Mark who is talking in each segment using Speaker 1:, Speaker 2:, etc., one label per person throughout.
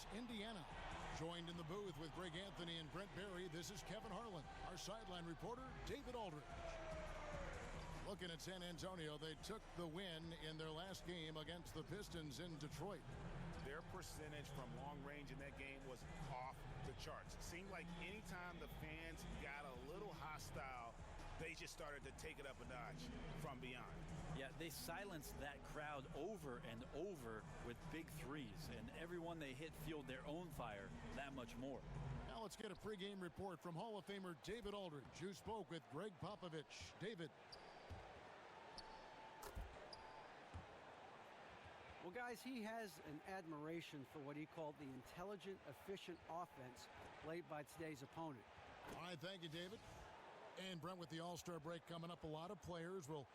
Speaker 1: Columbus, Indiana. Joined in the booth with Greg Anthony and Brent Barry, this is Kevin Harlan. Our sideline reporter, David Aldridge. Looking at San Antonio, they took the win in their last game against the Pistons in Detroit.
Speaker 2: Their percentage from long range in that game was off the charts. It seemed like anytime the fans got a little hostile, they just started to take it up a notch from beyond.
Speaker 3: Yeah, they silenced that crowd over and over with big threes, and everyone they hit fueled their own fire that much more.
Speaker 1: Now let's get a pregame report from Hall of Famer David Aldridge, who spoke with Greg Popovich. David.
Speaker 4: Well, guys, he has an admiration for what he called the intelligent, efficient offense played by today's opponent.
Speaker 1: All right, thank you, David. And Brent, with the All-Star break coming up, a lot of players will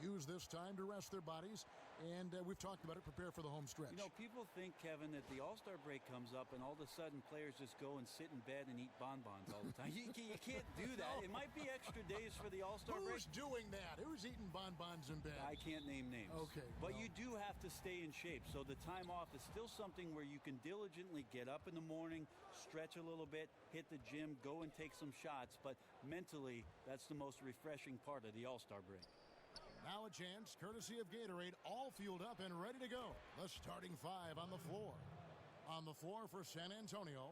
Speaker 1: use this time to rest their bodies, and we've talked about it, prepare for the home stretch.
Speaker 3: You know, people think, Kevin, that the All-Star break comes up and all of a sudden players just go and sit in bed and eat bonbons all the time. You can't do that. It might be extra days for the All-Star break.
Speaker 1: Who's doing that? Who's eating bonbons in bed?
Speaker 3: I can't name names.
Speaker 1: Okay.
Speaker 3: But you do have to stay in shape. So the time off is still something where you can diligently get up in the morning, stretch a little bit, hit the gym, go and take some shots. But mentally, that's the most refreshing part of the All-Star break.
Speaker 1: Now a chance, courtesy of Gatorade, all fueled up and ready to go. The starting five on the floor. On the floor for San Antonio,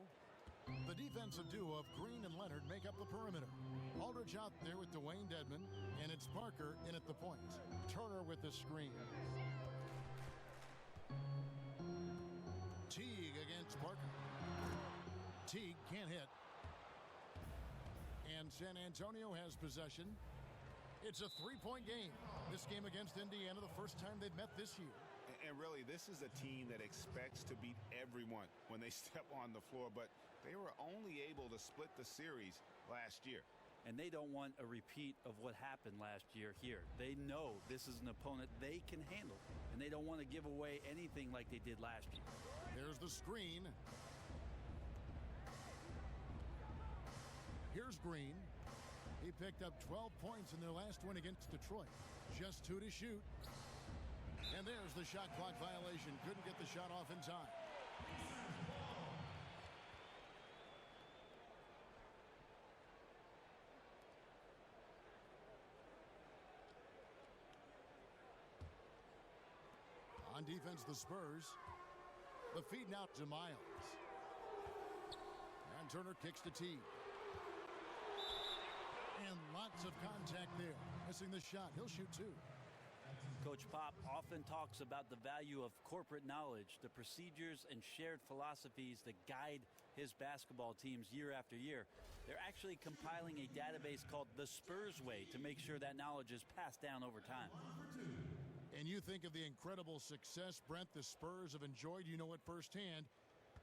Speaker 1: the defensive duo of Green and Leonard make up the perimeter. Aldridge out there with Dwayne Dedmon, and it's Parker in at the point. Turner with the screen. Teague against Parker. Teague can't hit. And San Antonio has possession. It's a three-point game. This game against Indiana, the first time they've met this year.
Speaker 2: And really, this is a team that expects to beat everyone when they step on the floor, but they were only able to split the series last year.
Speaker 3: And they don't want a repeat of what happened last year here. They know this is an opponent they can handle, and they don't want to give away anything like they did last year.
Speaker 1: There's the screen. Here's Green. He picked up 12 points in their last win against Detroit. Just 2 to shoot. And there's the shot clock violation. Couldn't get the shot off in time. On defense, the Spurs. The feed now to Miles. And Turner kicks to Teague. And lots of contact there. Missing the shot. He'll shoot 2.
Speaker 3: Coach Pop often talks about the value of corporate knowledge, the procedures and shared philosophies that guide his basketball teams year after year. They're actually compiling a database called the Spurs Way to make sure that knowledge is passed down over time.
Speaker 1: And you think of the incredible success, Brent, the Spurs have enjoyed. You know it firsthand.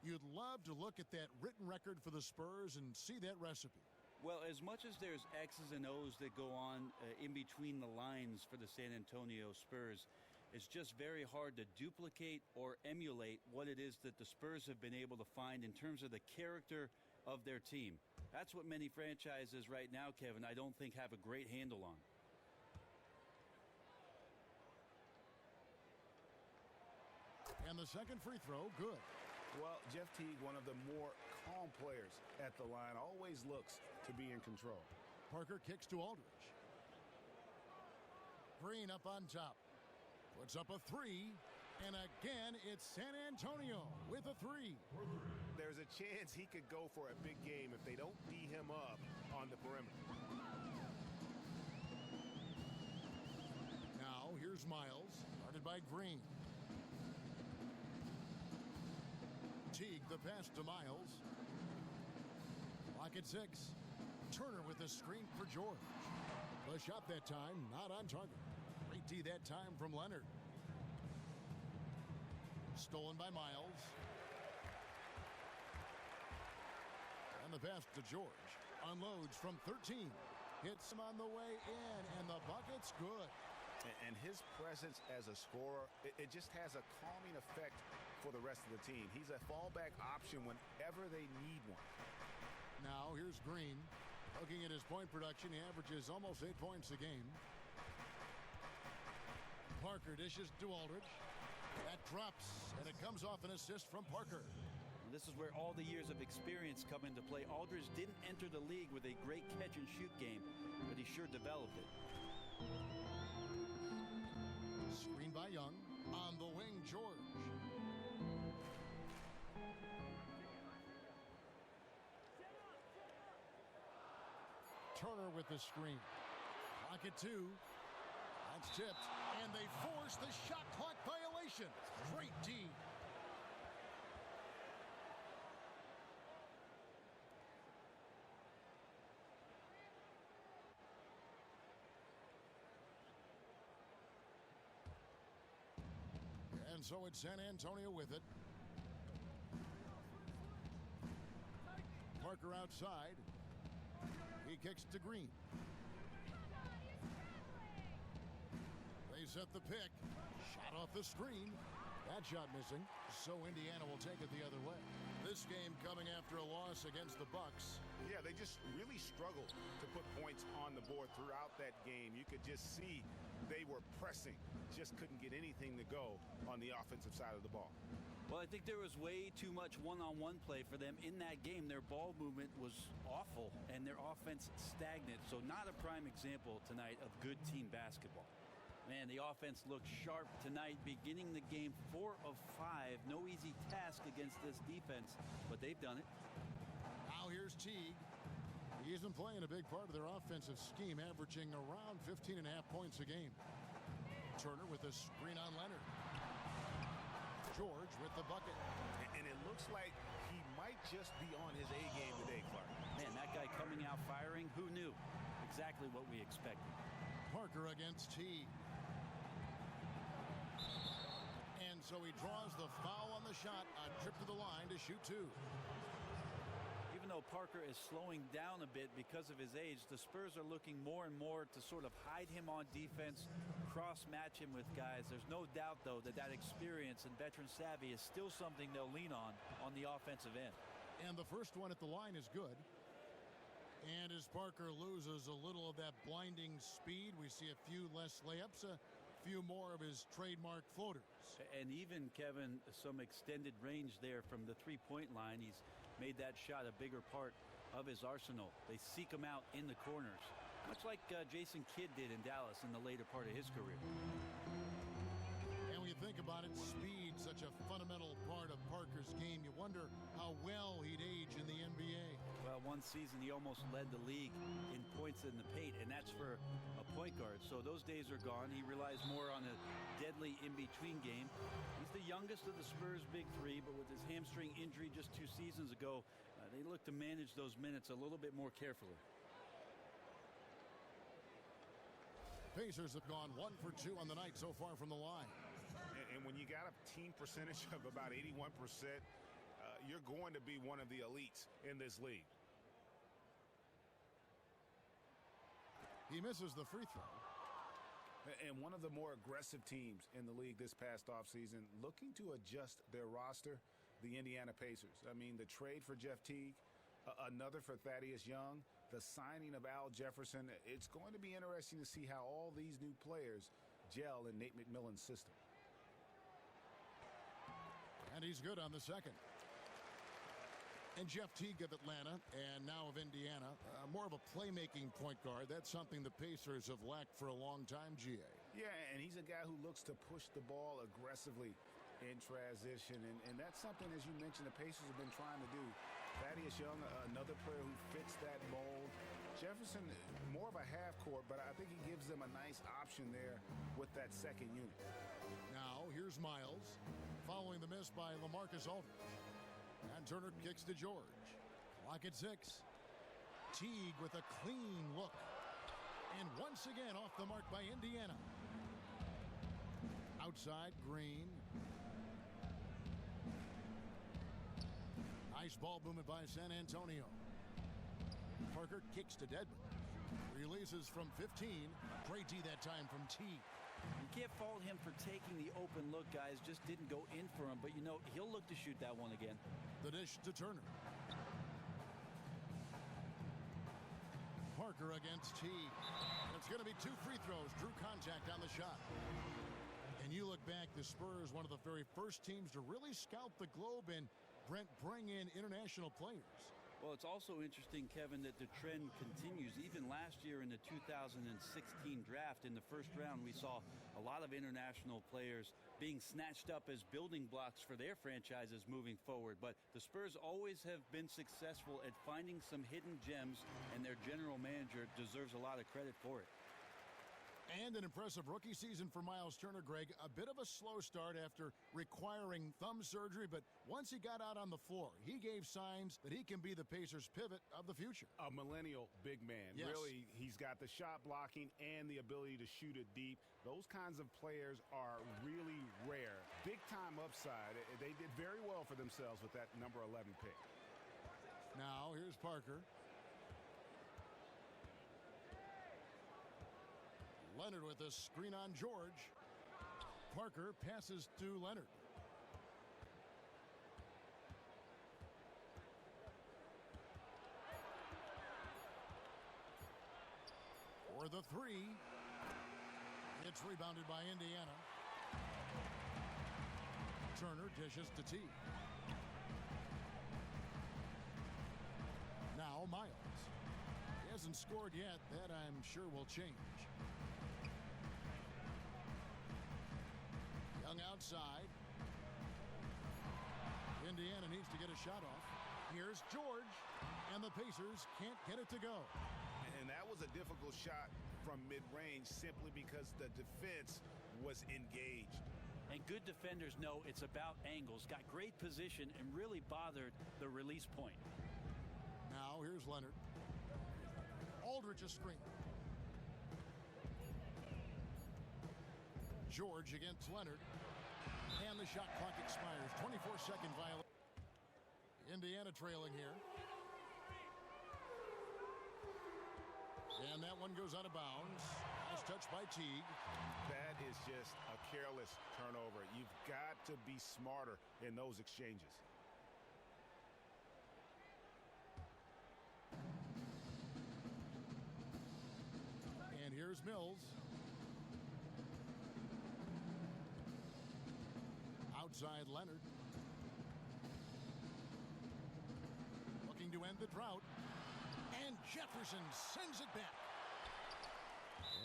Speaker 1: You'd love to look at that written record for the Spurs and see that recipe.
Speaker 3: Well, as much as there's X's and O's that go on in between the lines for the San Antonio Spurs, it's just very hard to duplicate or emulate what it is that the Spurs have been able to find in terms of the character of their team. That's what many franchises right now, Kevin, I don't think have a great handle on.
Speaker 1: And the second free throw, good.
Speaker 2: Well, Jeff Teague, one of the more calm players at the line, always looks to be in control.
Speaker 1: Parker kicks to Aldridge. Green up on top. Puts up a 3. And again, it's San Antonio with a 3.
Speaker 2: There's a chance he could go for a big game if they don't D him up on the perimeter.
Speaker 1: Now, here's Miles, guarded by Green. Teague, the pass to Miles. Clock at 6. Turner with the screen for George. The shot that time, not on target. Great D that time from Leonard. Stolen by Miles. And the pass to George. Unloads from 13. Hits him on the way in, and the bucket's good.
Speaker 2: And his presence as a scorer, it just has a calming effect for the rest of the team. He's a fallback option whenever they need one.
Speaker 1: Now here's Green. Looking at his point production, he averages almost 8 points a game. Parker dishes to Aldridge. That drops, and it comes off an assist from Parker.
Speaker 3: This is where all the years of experience come into play. Aldridge didn't enter the league with a great catch-and-shoot game, but he sure developed it.
Speaker 1: Screen by Young. On the wing, George. Turner with the screen. Clock at 2. That's tipped. And they force the shot clock violation. Great D. And so it's San Antonio with it. Parker outside. He kicks to Green. They set the pick. Shot off the screen. That shot missing. So Indiana will take it the other way. This game coming after a loss against the Bucks.
Speaker 2: Yeah, they just really struggled to put points on the board throughout that game. You could just see they were pressing. Just couldn't get anything to go on the offensive side of the ball.
Speaker 3: Well, I think there was way too much one-on-one play for them in that game. Their ball movement was awful, and their offense stagnant. So not a prime example tonight of good team basketball. Man, the offense looked sharp tonight, beginning the game 4 of 5. No easy task against this defense, but they've done it.
Speaker 1: Now here's Teague. He's been playing a big part of their offensive scheme, averaging around 15.5 points a game. Turner with a screen on Leonard. George with the bucket.
Speaker 2: And it looks like he might just be on his A game today, Clark.
Speaker 3: Man, that guy coming out firing, who knew? Exactly what we expected.
Speaker 1: Parker against Teague. And so he draws the foul on the shot. A trip to the line to shoot 2.
Speaker 3: Even though Parker is slowing down a bit because of his age, the Spurs are looking more and more to sort of hide him on defense, cross-match him with guys. There's no doubt, though, that experience and veteran savvy is still something they'll lean on the offensive end.
Speaker 1: And the first one at the line is good. And as Parker loses a little of that blinding speed, we see a few less layups, a few more of his trademark floaters.
Speaker 3: And even, Kevin, some extended range there from the three-point line. He's made that shot a bigger part of his arsenal. They seek him out in the corners, much like Jason Kidd did in Dallas in the later part of his career.
Speaker 1: And when you think about it, speed, such a fundamental part of Parker's game. You wonder how well he'd age in the NBA.
Speaker 3: Well, one season he almost led the league in points in the paint, and that's for a point guard. So those days are gone. He relies more on a deadly in-between game. He's the youngest of the Spurs' big three, but with his hamstring injury just 2 seasons ago, they look to manage those minutes a little bit more carefully.
Speaker 1: Pacers have gone 1 for 2 on the night so far from the line.
Speaker 2: And when you got a team percentage of about 81%, you're going to be one of the elites in this league.
Speaker 1: He misses the free throw.
Speaker 2: And one of the more aggressive teams in the league this past offseason, looking to adjust their roster, the Indiana Pacers. I mean, the trade for Jeff Teague, another for Thaddeus Young, the signing of Al Jefferson. It's going to be interesting to see how all these new players gel in Nate McMillan's system.
Speaker 1: And he's good on the second. And Jeff Teague of Atlanta, and now of Indiana, more of a playmaking point guard. That's something the Pacers have lacked for a long time, G.A.
Speaker 2: Yeah, and he's a guy who looks to push the ball aggressively in transition. And that's something, as you mentioned, the Pacers have been trying to do. Thaddeus Young, another player who fits that mold. Jefferson, more of a half court, but I think he gives them a nice option there with that second unit.
Speaker 1: Now, here's Miles, following the miss by LaMarcus Aldridge. And Turner kicks to George. Clock at 6. Teague with a clean look. And once again off the mark by Indiana. Outside, Green. Nice ball movement by San Antonio. Parker kicks to Dedmon. Releases from 15. Great D that time from Teague.
Speaker 3: You can't fault him for taking the open look, guys. Just didn't go in for him. But, you know, he'll look to shoot that one again.
Speaker 1: The dish to Turner. Parker against Teague. It's going to be 2 free throws. Drew contact on the shot. And you look back, the Spurs, one of the very first teams to really scout the globe and Brent, bring in international players.
Speaker 3: Well, it's also interesting, Kevin, that the trend continues. Even last year in the 2016 draft, in the first round, we saw a lot of international players being snatched up as building blocks for their franchises moving forward. But the Spurs always have been successful at finding some hidden gems, and their general manager deserves a lot of credit for it.
Speaker 1: And an impressive rookie season for Miles Turner, Greg. A bit of a slow start after requiring thumb surgery, but once he got out on the floor, he gave signs that he can be the Pacers' pivot of the future.
Speaker 2: A millennial big man.
Speaker 1: Yes.
Speaker 2: Really, he's got the shot blocking and the ability to shoot it deep. Those kinds of players are really rare. Big-time upside. They did very well for themselves with that number 11 pick.
Speaker 1: Now, here's Parker. Leonard with a screen on George. Parker passes to Leonard. For the three. It's rebounded by Indiana. Turner dishes to T. Now Miles. He hasn't scored yet. That, I'm sure, will change. Young outside. Indiana needs to get a shot off. Here's George, and the Pacers can't get it to go.
Speaker 2: And that was a difficult shot from mid-range simply because the defense was engaged.
Speaker 3: And good defenders know it's about angles, got great position, and really bothered the release point.
Speaker 1: Now here's Leonard. Aldridge a screen. George against Leonard. And the shot clock expires. 24-second violation. Indiana trailing here. And that one goes out of bounds. Last touch by Teague.
Speaker 2: That is just a careless turnover. You've got to be smarter in those exchanges.
Speaker 1: And here's Mills. Outside Leonard. Looking to end the drought. And Jefferson sends it back.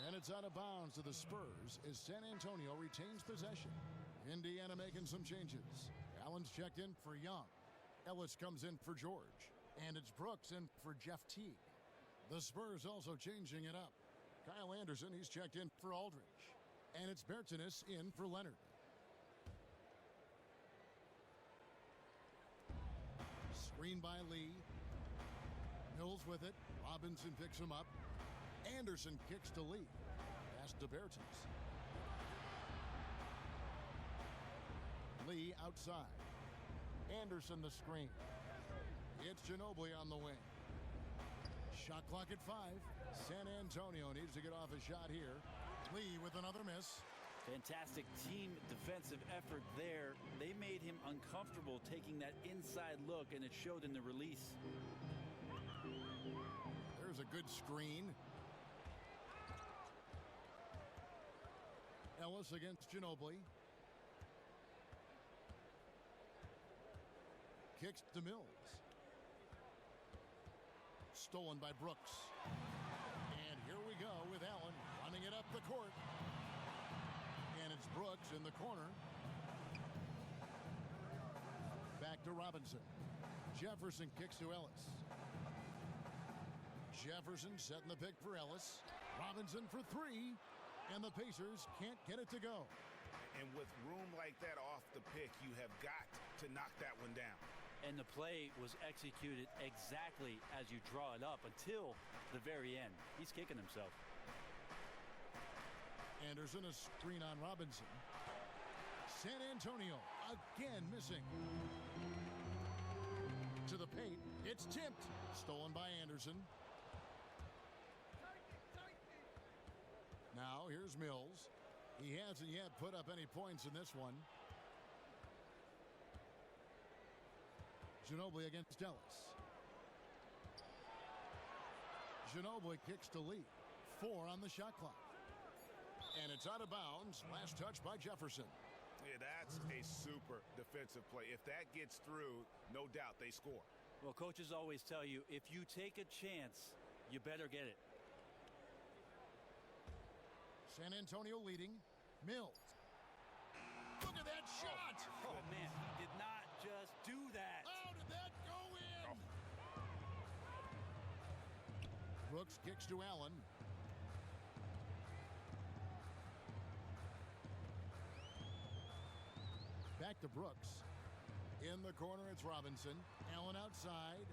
Speaker 1: And it's out of bounds to the Spurs as San Antonio retains possession. Indiana making some changes. Allen's checked in for Young. Ellis comes in for George. And it's Brooks in for Jeff Teague. The Spurs also changing it up. Kyle Anderson, he's checked in for Aldridge. And it's Bertanis in for Leonard. Screen by Lee. Mills with it. Robinson picks him up. Anderson kicks to Lee. Pass to Bertans. Lee outside. Anderson the screen. It's Ginobili on the wing. Shot clock at 5. San Antonio needs to get off a shot here. Lee with another miss.
Speaker 3: Fantastic team defensive effort there. They made him uncomfortable taking that inside look, and it showed in the release.
Speaker 1: There's a good screen. Ellis against Ginobili. Kicks to Mills. Stolen by Brooks. And here we go with Allen running it up the court. And it's Brooks in the corner. Back to Robinson. Jefferson kicks to Ellis. Jefferson setting the pick for Ellis. Robinson for 3. And the Pacers can't get it to go.
Speaker 2: And with room like that off the pick, you have got to knock that one down.
Speaker 3: And the play was executed exactly as you draw it up until the very end. He's kicking himself.
Speaker 1: Anderson a screen on Robinson. San Antonio again missing. To the paint. It's tipped. Stolen by Anderson. Now here's Mills. He hasn't yet put up any points in this one. Ginobili against Ellis. Ginobili kicks to Lee. 4 on the shot clock. And it's out of bounds. Last touch by Jefferson.
Speaker 2: Yeah, that's a super defensive play. If that gets through, no doubt they score.
Speaker 3: Well, coaches always tell you, if you take a chance, you better get it.
Speaker 1: San Antonio leading. Mills. Look at that shot!
Speaker 3: Oh, man, he did not just do that.
Speaker 1: How did that go in? Brooks kicks to Allen. Back to Brooks. In the corner, it's Robinson. Allen outside.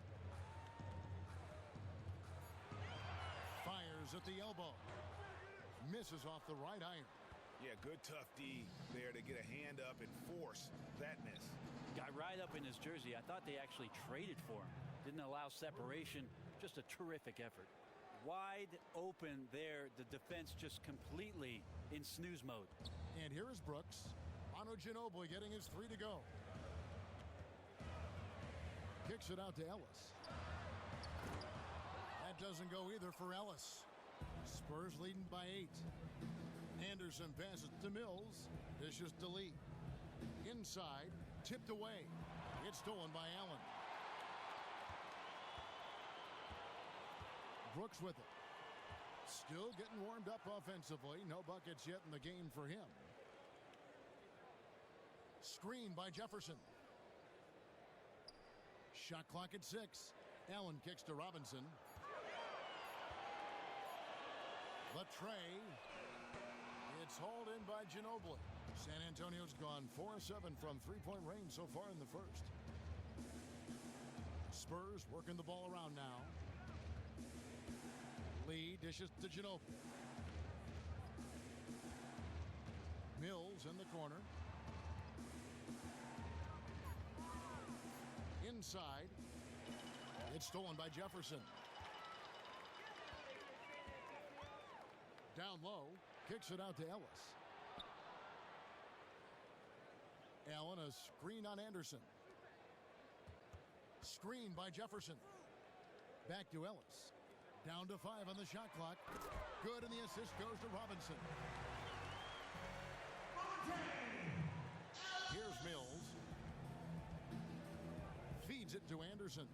Speaker 1: Fires at the elbow. Misses off the right iron.
Speaker 2: Yeah, good tough D there to get a hand up and force that miss.
Speaker 3: Got right up in his jersey. I thought they actually traded for him. Didn't allow separation. Just a terrific effort. Wide open there. The defense just completely in snooze mode.
Speaker 1: And here is Brooks. Manu Ginobili getting his 3 to go. Kicks it out to Ellis. That doesn't go either for Ellis. Spurs leading by 8. Anderson passes to Mills. Dishes to Lee. Inside. Tipped away. It's stolen by Allen. Brooks with it. Still getting warmed up offensively. No buckets yet in the game for him. Screen by Jefferson. Shot clock at 6. Allen kicks to Robinson. The tray. It's hauled in by Ginobili. San Antonio's gone 4-7 from three-point range so far in the first. Spurs working the ball around now. Lee dishes to Ginobili. Mills in the corner. Inside. It's stolen by Jefferson. Down low. Kicks it out to Ellis. Allen, a screen on Anderson. Screen by Jefferson. Back to Ellis. Down to 5 on the shot clock. Good, and the assist goes to Robinson. Here's Mills. Feeds it to Anderson.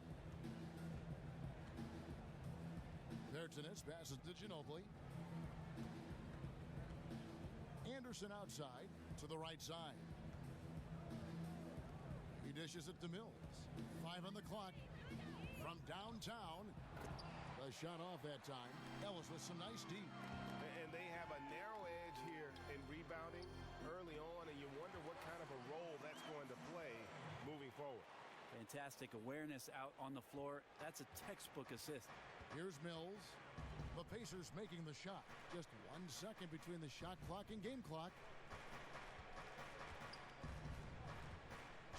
Speaker 1: Bertines passes to Ginobili. Anderson outside to the right side. He dishes it to Mills. 5 on the clock. From downtown. A shot off that time. Ellis with some nice D.
Speaker 2: And they have a narrow edge here in rebounding early on, and you wonder what kind of a role that's going to play moving forward.
Speaker 3: Fantastic awareness out on the floor. That's a textbook assist.
Speaker 1: Here's Mills. The Pacers making the shot. Just 1 second between the shot clock and game clock.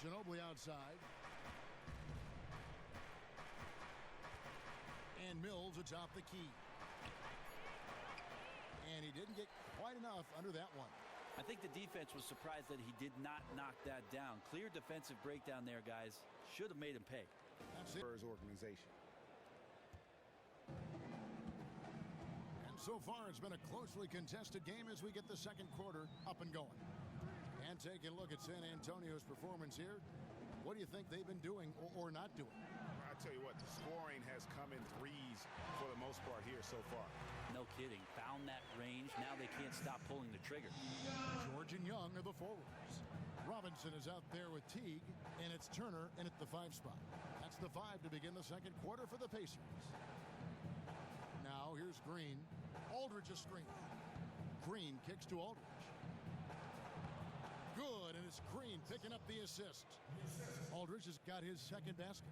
Speaker 1: Ginobili outside. And Mills atop the key. And he didn't get quite enough under that one.
Speaker 3: I think the defense was surprised that he did not knock that down. Clear defensive breakdown there, guys. Should have made him pay.
Speaker 1: That's it.
Speaker 2: Spurs organization.
Speaker 1: And so far, it's been a closely contested game as we get the second quarter up and going. And taking a look at San Antonio's performance here. What do you think they've been doing or not doing?
Speaker 2: I tell you what, the scoring has come in threes for the most part here so far.
Speaker 3: No kidding. Found that range. Now they can't stop pulling the trigger.
Speaker 1: George and Young are the forwards. Robinson is out there with Teague, and it's Turner in at the 5 spot. That's the 5 to begin the second quarter for the Pacers. Now here's Green. Aldridge a screen. Green kicks to Aldridge. Good, and it's Green picking up the assist. Aldridge has got his second basket.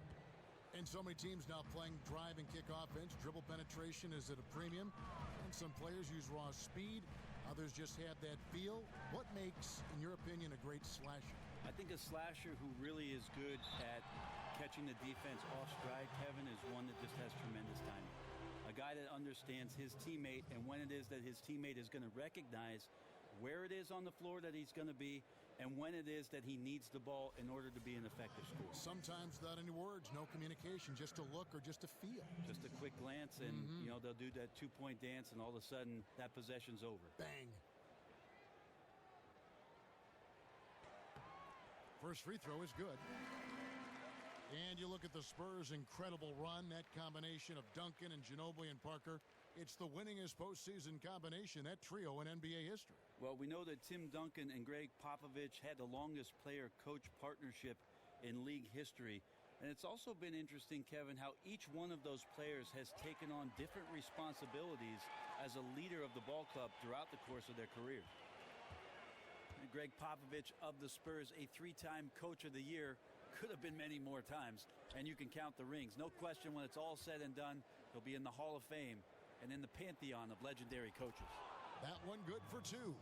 Speaker 1: And so many teams now playing drive and kick offense. Dribble penetration is at a premium. And some players use raw speed. Others just have that feel. What makes, in your opinion, a great slasher?
Speaker 3: I think a slasher who really is good at catching the defense off stride, Kevin, is one that just has tremendous timing. A guy that understands his teammate and when it is that his teammate is going to recognize where it is on the floor that he's going to be and when it is that he needs the ball in order to be an effective scorer.
Speaker 1: Sometimes without any words, no communication, just a look or just a feel.
Speaker 3: Just a quick glance, and you know they'll do that 2-point dance, and all of a sudden that possession's over.
Speaker 1: Bang. First free throw is good. And you look at the Spurs' incredible run, that combination of Duncan and Ginobili and Parker. It's the winningest postseason combination, that trio in NBA history.
Speaker 3: Well, we know that Tim Duncan and Greg Popovich had the longest player-coach partnership in league history. And it's also been interesting, Kevin, how each one of those players has taken on different responsibilities as a leader of the ball club throughout the course of their career. Greg Popovich of the Spurs, a three-time Coach of the Year, could have been many more times, and you can count the rings. No question, when it's all said and done, he'll be in the Hall of Fame and in the pantheon of legendary coaches.
Speaker 1: That one good for two.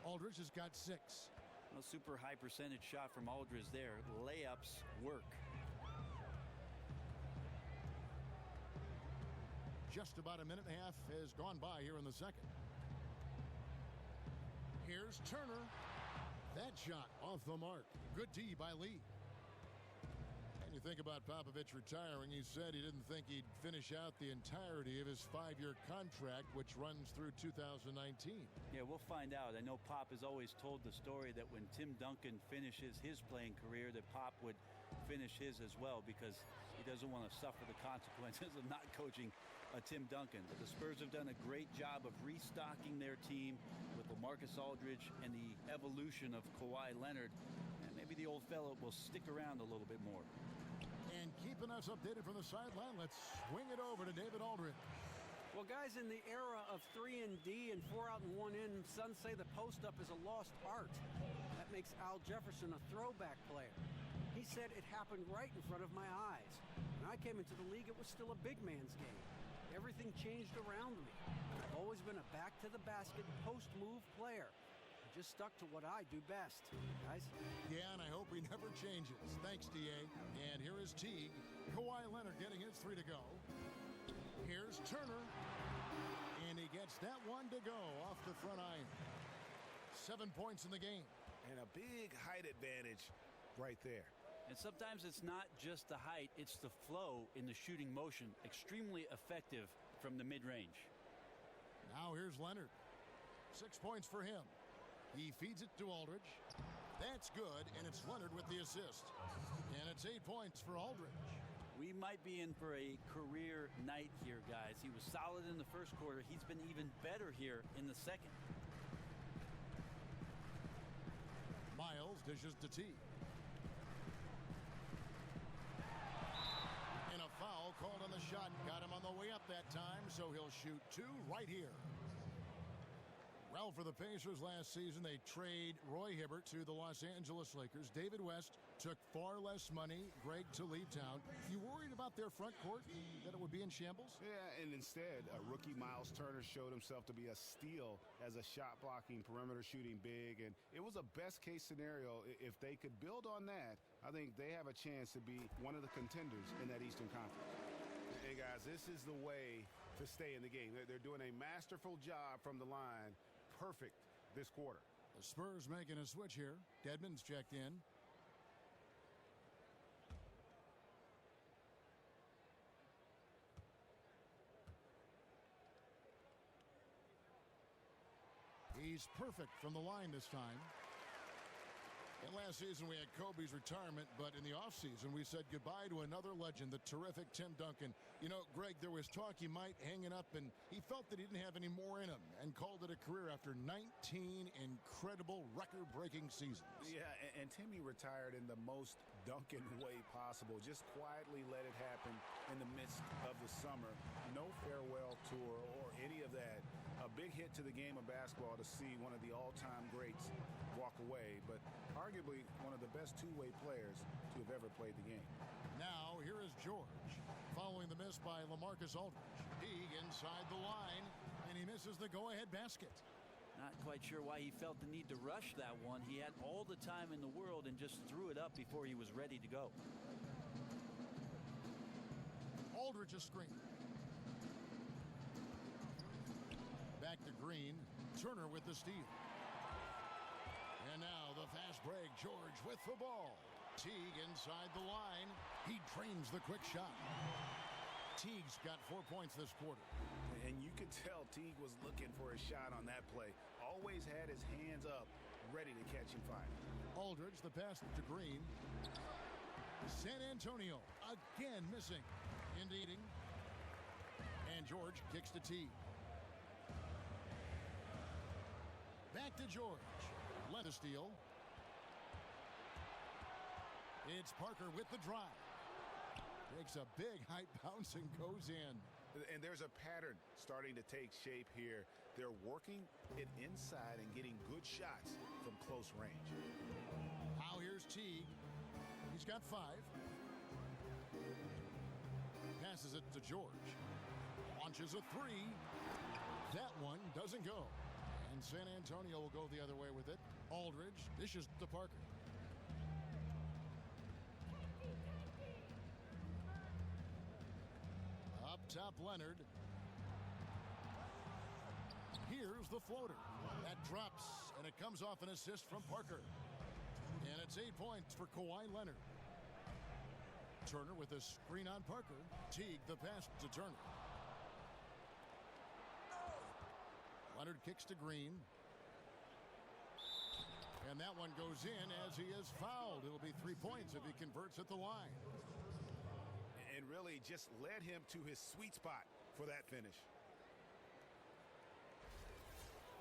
Speaker 1: Aldridge has got 6.
Speaker 3: A super high percentage shot from Aldridge there. Layups work.
Speaker 1: Just about a minute and a half has gone by here in the second. Here's Turner. That shot off the mark. Good D by Lee. And you think about Popovich retiring, he said he didn't think he'd finish out the entirety of his 5-year contract, which runs through 2019.
Speaker 3: Yeah, we'll find out. I know Pop has always told the story that when Tim Duncan finishes his playing career, that Pop would finish his as well, because he doesn't want to suffer the consequences of not coaching Tim Duncan. But the Spurs have done a great job of restocking their team with LaMarcus Aldridge and the evolution of Kawhi Leonard. And maybe the old fellow will stick around a little bit more.
Speaker 1: And keeping us updated from the sideline, let's swing it over to David Aldridge.
Speaker 4: Well, guys, in the era of 3 and D and 4 out and 1 in, some say the post-up is a lost art. That makes Al Jefferson a throwback player. He said it happened right in front of my eyes. When I came into the league, it was still a big man's game. Everything changed around me. I've always been a back-to-the-basket post-move player. I just stuck to what I do best, guys.
Speaker 1: Yeah, and I hope he never changes. Thanks, D.A. And here is Teague. Kawhi Leonard getting his 3 to go. Here's Turner. And he gets that one to go off the front iron. 7 points in the game.
Speaker 2: And a big height advantage right there.
Speaker 3: And sometimes it's not just the height, it's the flow in the shooting motion. Extremely effective from the mid-range.
Speaker 1: Now here's Leonard. 6 points for him. He feeds it to Aldridge. That's good, and it's Leonard with the assist. And it's 8 points for Aldridge.
Speaker 3: We might be in for a career night here, guys. He was solid in the first quarter. He's been even better here in the second.
Speaker 1: Miles dishes to Teague. And a foul called on the shot. Got him on the way up that time, so he'll shoot 2 right here. Well, for the Pacers last season, they trade Roy Hibbert to the Los Angeles Lakers. David West took far less money. Greg to leave town. You worried about their front court, that it would be in shambles?
Speaker 2: Yeah, and instead, rookie Miles Turner showed himself to be a steal as a shot-blocking, perimeter shooting big. And it was a best-case scenario. If they could build on that, I think they have a chance to be one of the contenders in that Eastern Conference. Hey, guys, this is the way to stay in the game. They're doing a masterful job from the line. Perfect this quarter.
Speaker 1: The Spurs making a switch here. Dedmon's checked in. He's perfect from the line this time. And last season we had Kobe's retirement, but in the offseason we said goodbye to another legend, the terrific Tim Duncan. You know, Greg, there was talk he might hang it up, and he felt that he didn't have any more in him and called it a career after 19 incredible record-breaking seasons.
Speaker 2: Yeah, and Timmy retired in the most Duncan way possible. Just quietly let it happen in the midst of the summer. No farewell tour or any of that. A big hit to the game of basketball to see one of the all-time greats walk away, but arguably one of the best two-way players to have ever played the game.
Speaker 1: Now, here is George, following the miss by LaMarcus Aldridge. Teague inside the line, and he misses the go-ahead basket.
Speaker 3: Not quite sure why he felt the need to rush that one. He had all the time in the world and just threw it up before he was ready to go.
Speaker 1: Aldridge a screen. Back to Green. Turner with the steal. And now the fast break. George with the ball. Teague inside the line. He drains the quick shot. Teague's got 4 points this quarter.
Speaker 2: And you could tell Teague was looking for a shot on that play. Always had his hands up, ready to catch and fire.
Speaker 1: Aldridge, the pass to Green. San Antonio again missing. Indeeding. And George kicks to T. Back to George. Let a steal. It's Parker with the drive. Takes a big high bounce and goes in.
Speaker 2: And there's a pattern starting to take shape here. They're working it inside and getting good shots from close range.
Speaker 1: Now here's Teague. He's got 5. Passes it to George. Launches a 3. That one doesn't go. And San Antonio will go the other way with it. Aldridge dishes to Parker. Up top, Leonard. Here's the floater. That drops, and it comes off an assist from Parker. And it's 8 points for Kawhi Leonard. Turner with a screen on Parker. Teague the pass to Turner. Leonard kicks to Green. And that one goes in as he is fouled. It'll be 3 points if he converts at the line.
Speaker 2: And really just led him to his sweet spot for that finish.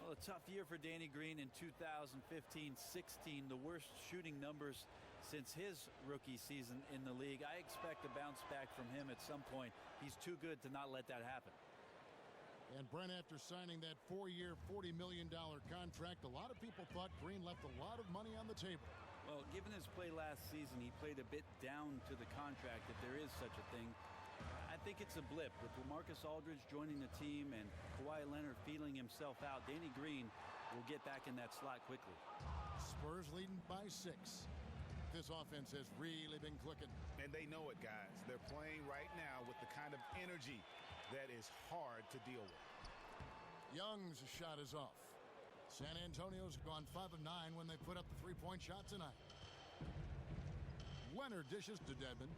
Speaker 3: Well, a tough year for Danny Green in 2015-16. The worst shooting numbers since his rookie season in the league. I expect a bounce back from him at some point. He's too good to not let that happen.
Speaker 1: And Brent, after signing that 4-year, $40 million contract, a lot of people thought Green left a lot of money on the table.
Speaker 3: Well, given his play last season, he played a bit down to the contract, if there is such a thing. I think it's a blip. With LaMarcus Aldridge joining the team and Kawhi Leonard feeling himself out, Danny Green will get back in that slot quickly.
Speaker 1: Spurs leading by 6. This offense has really been clicking.
Speaker 2: And they know it, guys. They're playing right now with the kind of energy that is hard to deal with.
Speaker 1: Young's shot is off. San Antonio's gone 5 of 9 when they put up the 3-point shot tonight. Leonard dishes to Dedmon.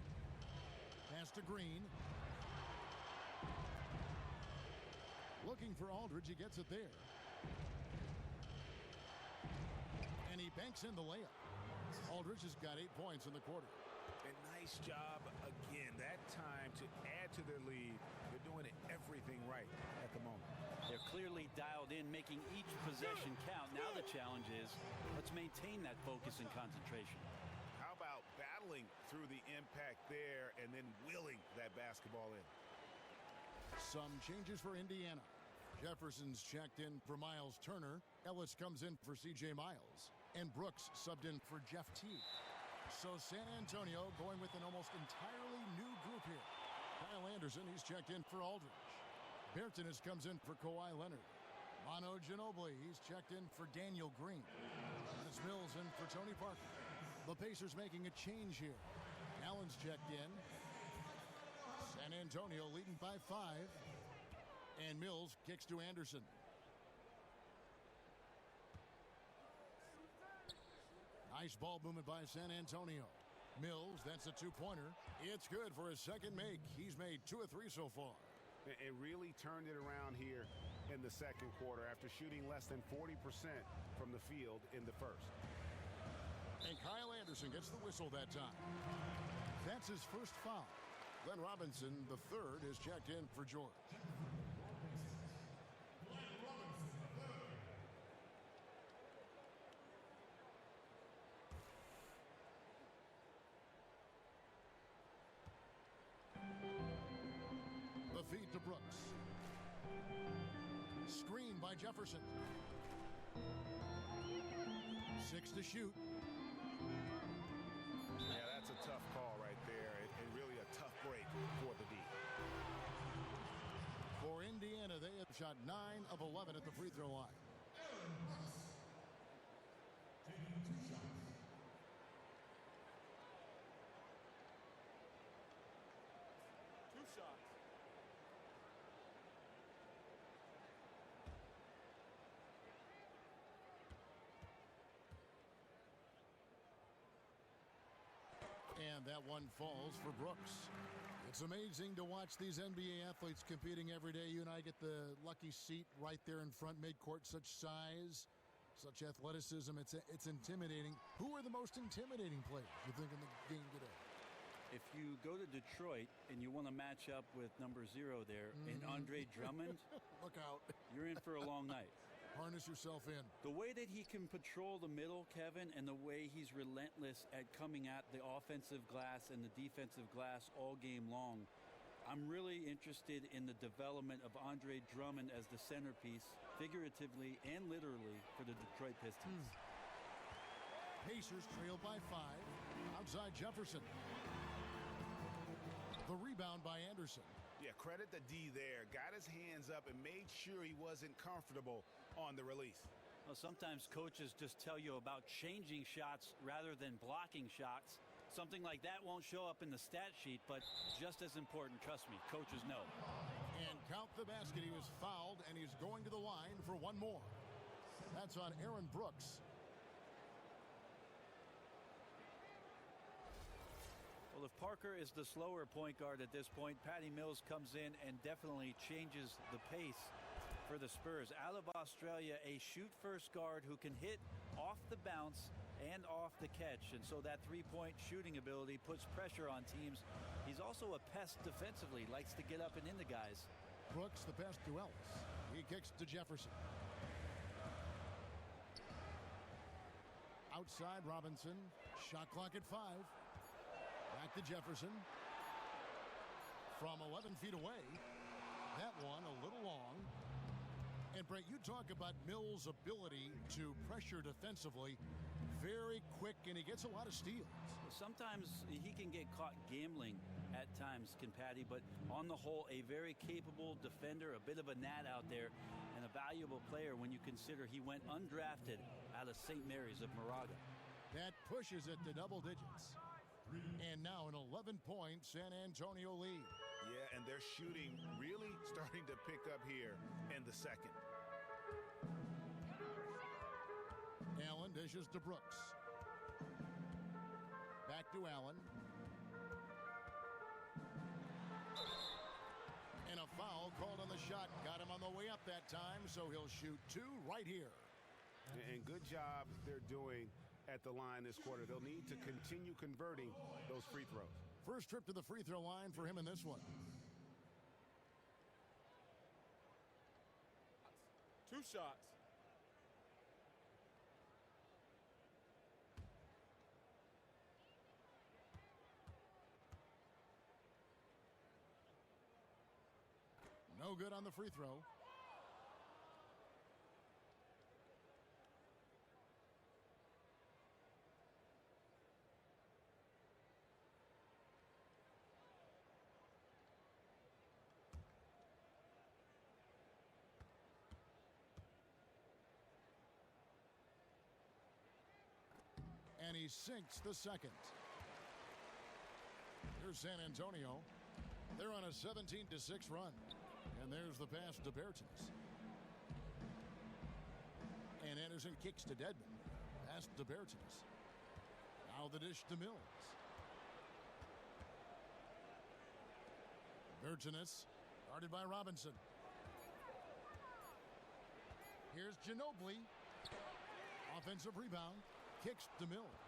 Speaker 1: Pass to Green. Looking for Aldridge. He gets it there. And he banks in the layup. Aldridge has got 8 points in the quarter.
Speaker 2: And nice job again. That time to add to their lead. They're doing everything right at the moment.
Speaker 3: They're clearly dialed in, making each possession count. Now the challenge is, let's maintain that focus and concentration.
Speaker 2: How about battling through the impact there and then willing that basketball in?
Speaker 1: Some changes for Indiana. Jefferson's checked in for Miles Turner. Ellis comes in for C.J. Miles. And Brooks subbed in for Jeff Teague. So San Antonio going with an almost entirely new group here. Kyle Anderson, he's checked in for Aldridge. Bertans comes in for Kawhi Leonard. Manu Ginobili, he's checked in for Daniel Green. Dennis Mills in for Tony Parker. The Pacers making a change here. Allen's checked in. San Antonio leading by 5. And Mills kicks to Anderson. Nice ball movement by San Antonio. Mills, that's a 2-pointer. It's good for his second make. He's made 2 of 3 so far.
Speaker 2: It really turned it around here in the second quarter after shooting less than 40% from the field in the first.
Speaker 1: And Kyle Anderson gets the whistle that time. That's his first foul. Glenn Robinson, the third, is checked in for George. The feed to Brooks. Screen by Jefferson. 6 to shoot.
Speaker 2: Yeah, that's a tough call right there, and really a tough break for the D.
Speaker 1: For Indiana, they have shot 9 of 11 at the free throw line. And that one falls for Brooks. It's amazing to watch these NBA athletes competing every day. You and I get the lucky seat right there in front, midcourt, such size. Such athleticism, it's intimidating. Who are the most intimidating players you think in the game today?
Speaker 3: If you go to Detroit and you want to match up with number 0 there in Andre Drummond,
Speaker 1: look out.
Speaker 3: You're in for a long night.
Speaker 1: Harness yourself in.
Speaker 3: The way that he can patrol the middle, Kevin, and the way he's relentless at coming at the offensive glass and the defensive glass all game long, I'm really interested in the development of Andre Drummond as the centerpiece, figuratively and literally, for the Detroit Pistons.
Speaker 1: Pacers trail by 5. Outside Jefferson. The rebound by Anderson.
Speaker 2: Yeah, credit the D there. Got his hands up and made sure he wasn't comfortable on the release.
Speaker 3: Well, sometimes coaches just tell you about changing shots rather than blocking shots. Something like that won't show up in the stat sheet, but just as important, trust me, coaches know.
Speaker 1: And count the basket. He was fouled, and he's going to the line for one more. That's on Aaron Brooks.
Speaker 3: Well, if Parker is the slower point guard at this point, Patty Mills comes in and definitely changes the pace for the Spurs. Out of Australia, a shoot-first guard who can hit off the bounce and off the catch. And so that three-point shooting ability puts pressure on teams. He's also a pest defensively, likes to get up and into guys.
Speaker 1: Brooks, the best to Ellis. He kicks to Jefferson. Outside Robinson. Shot clock at 5. Back to Jefferson. From 11 feet away. That one a little long. And Brett, you talk about Mills' ability to pressure defensively. Very quick, and he gets a lot of steals.
Speaker 3: Sometimes he can get caught gambling at times, can Patty, but on the whole, a very capable defender, a bit of a gnat out there, and a valuable player when you consider he went undrafted out of St. Mary's of Moraga.
Speaker 1: That pushes it to double digits. And now an 11-point San Antonio lead.
Speaker 2: Yeah, and their shooting really starting to pick up here in the second.
Speaker 1: Allen dishes to Brooks. Back to Allen. And a foul called on the shot. Got him on the way up that time, so he'll shoot 2 right here.
Speaker 2: And good job they're doing at the line this quarter. They'll need to continue converting those free throws.
Speaker 1: First trip to the free throw line for him in this one.
Speaker 5: 2 shots.
Speaker 1: No good on the free throw. And he sinks the second. Here's San Antonio. They're on a 17-6 run. And there's the pass to Bertans. And Anderson kicks to Dedmon. Pass to Bertans. Now the dish to Mills. Bertans guarded by Robinson. Here's Ginobili. Offensive rebound. Kicks to Mills.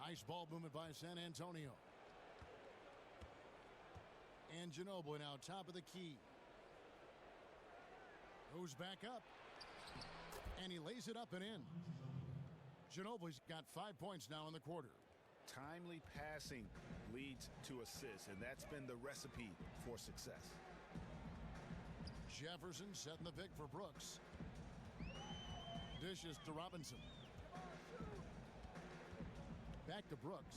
Speaker 1: Nice ball movement by San Antonio. And Ginobili now top of the key. Goes back up. And he lays it up and in. Ginobili's got 5 points now in the quarter.
Speaker 2: Timely passing leads to assists, and that's been the recipe for success.
Speaker 1: Jefferson setting the pick for Brooks. Dishes to Robinson. Back to Brooks.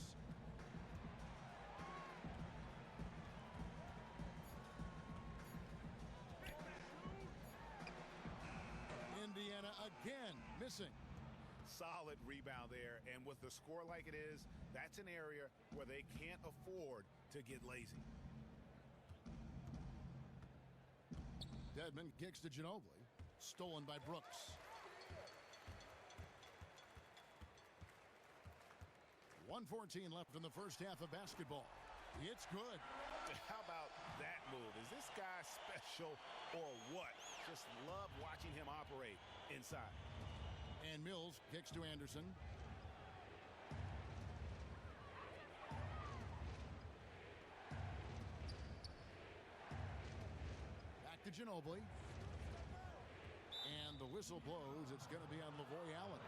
Speaker 1: Indiana again missing.
Speaker 2: Solid rebound there, and with the score like it is, that's an area where they can't afford to get lazy.
Speaker 1: Dedmon kicks to Ginobili. Stolen by Brooks. 1:14 left in the first half of basketball. It's good.
Speaker 2: How about that move? Is this guy special or what? Just love watching him operate inside.
Speaker 1: And Mills kicks to Anderson. Back to Ginobili. And the whistle blows. It's going to be on Lavoy Allen.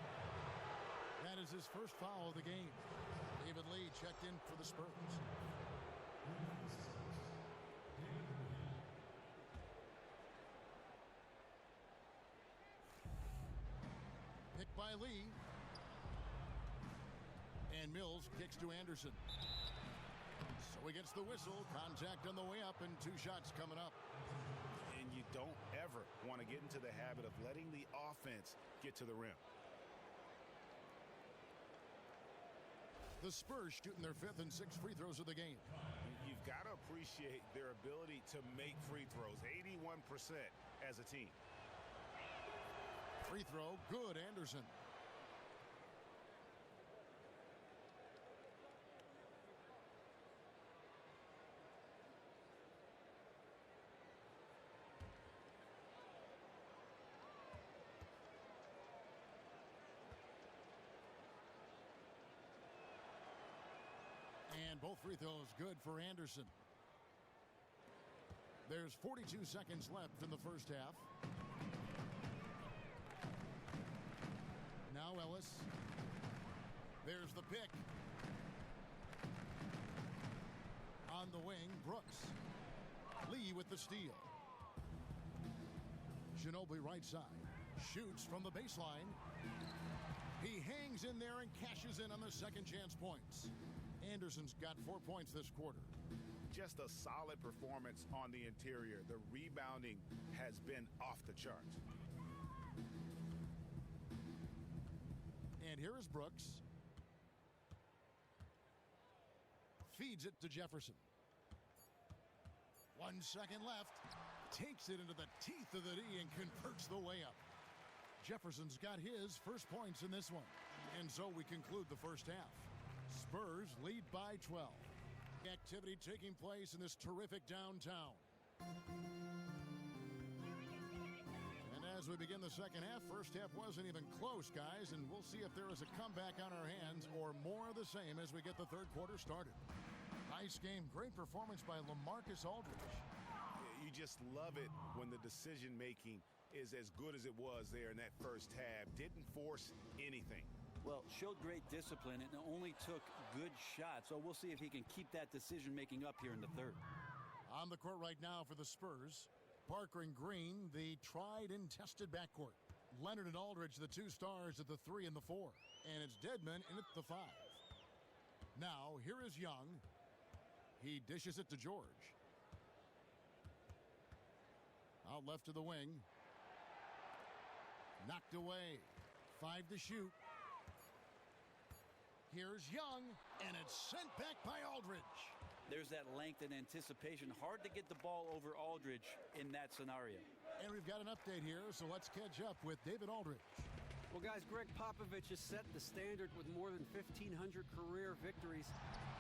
Speaker 1: That is his first foul of the game. David Lee checked in for the Spurs. Picked by Lee. And Mills kicks to Anderson. So he gets the whistle. Contact on the way up and 2 shots coming up.
Speaker 2: And you don't ever want to get into the habit of letting the offense get to the rim.
Speaker 1: The Spurs shooting their 5th and 6th free throws of the game.
Speaker 2: You've got to appreciate their ability to make free throws. 81% as a team.
Speaker 1: Free throw, good, Anderson. And both free throws good for Anderson. There's 42 seconds left in the first half. Now Ellis. There's the pick. On the wing, Brooks. Lee with the steal. Ginobili right side. Shoots from the baseline. He hangs in there and cashes in on the second chance points. Anderson's got 4 points this quarter.
Speaker 2: Just a solid performance on the interior. The rebounding has been off the charts.
Speaker 1: And here is Brooks. Feeds it to Jefferson. 1 second left. Takes it into the teeth of the D and converts the layup. Jefferson's got his first points in this one. And so we conclude the first half. Spurs lead by 12. Activity taking place in this terrific downtown. And as we begin the second half, first half wasn't even close, guys, and we'll see if there is a comeback on our hands or more of the same as we get the third quarter started. Nice game, great performance by LaMarcus Aldridge.
Speaker 2: You just love it when the decision making is as good as it was there in that first half. Didn't force anything.
Speaker 3: Well, showed great discipline and only took good shots. So we'll see if he can keep that decision-making up here in the third.
Speaker 1: On the court right now for the Spurs, Parker and Green, the tried and tested backcourt. Leonard and Aldridge, the 2 stars at the 3 and the 4. And it's Dedmon in at the 5. Now, here is Young. He dishes it to George. Out left to the wing. Knocked away. 5 to shoot. Here's Young, and it's sent back by Aldridge.
Speaker 3: There's that length and anticipation. Hard to get the ball over Aldridge in that scenario.
Speaker 1: And we've got an update here, so let's catch up with David Aldridge.
Speaker 4: Well, guys, Greg Popovich has set the standard with more than 1,500 career victories.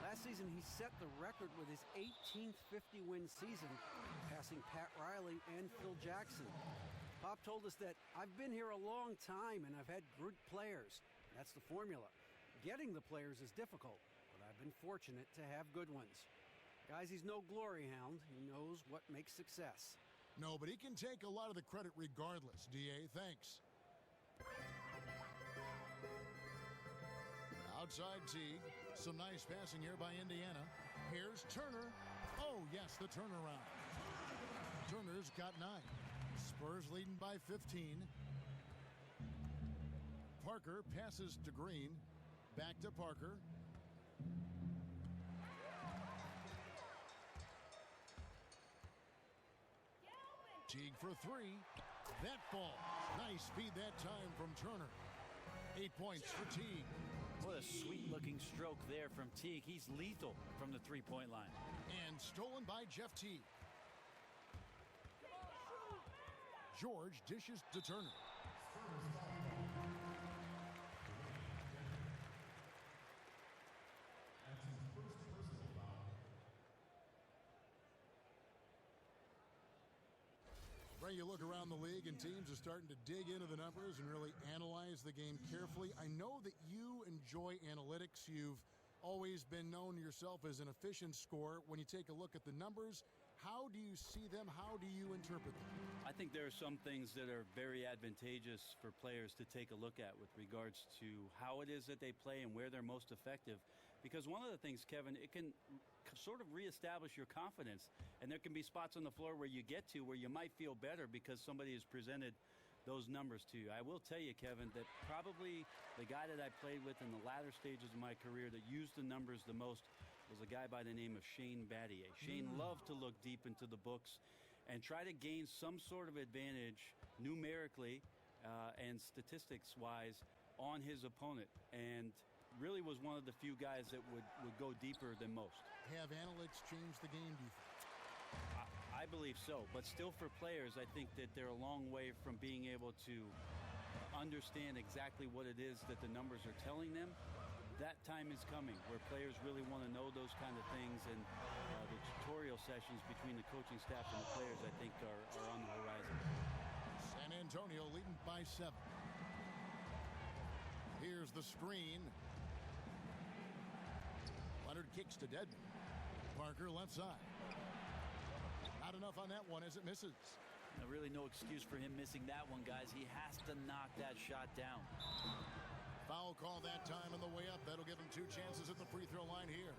Speaker 4: Last season, he set the record with his 18th 50-win season, passing Pat Riley and Phil Jackson. Pop told us that, "I've been here a long time, and I've had good players. That's the formula. Getting the players is difficult, but I've been fortunate to have good ones." Guys, he's no glory hound. He knows what makes success.
Speaker 1: No, but he can take a lot of the credit regardless. D.A., thanks. Outside Teague. Some nice passing here by Indiana. Here's Turner. Oh, yes, the turnaround. Turner's got 9. Spurs leading by 15. Parker passes to Green. Back to Parker. Teague for 3. That ball. Nice speed that time from Turner. 8 points for Teague.
Speaker 3: What a sweet-looking stroke there from Teague. He's lethal from the three-point line.
Speaker 1: And stolen by Jeff Teague. George dishes to Turner. you look around the league and teams are starting to dig into the numbers and really analyze the game carefully. I know that you enjoy analytics. You've always been known yourself as an efficient scorer. When you take a look at the numbers, how do you see them? How do you interpret them?
Speaker 3: I think there are some things that are very advantageous for players to take a look at with regards to how it is that they play and where they're most effective. Because one of the things, Kevin, it can sort of reestablish your confidence. And there can be spots on the floor where you get to where you might feel better because somebody has presented those numbers to you. I will tell you, Kevin, that probably the guy that I played with in the latter stages of my career that used the numbers the most was a guy by the name of Shane Battier. Shane loved to look deep into the books and try to gain some sort of advantage numerically and statistics-wise on his opponent. And really was one of the few guys that would go deeper than most.
Speaker 1: Have analytics changed the game, do you think?
Speaker 3: I believe so, but still for players, I think that they're a long way from being able to understand exactly what it is that the numbers are telling them. That time is coming where players really want to know those kind of things, and the tutorial sessions between the coaching staff and the players, I think, are on the horizon.
Speaker 1: San Antonio leading by 7. Here's the screen. Leonard kicks to Dedmon. Parker left side. Not enough on that one as it misses.
Speaker 3: Now, really no excuse for him missing that one, guys. He has to knock that shot down.
Speaker 1: Foul call that time on the way up. That'll give him 2 chances at the free throw line here.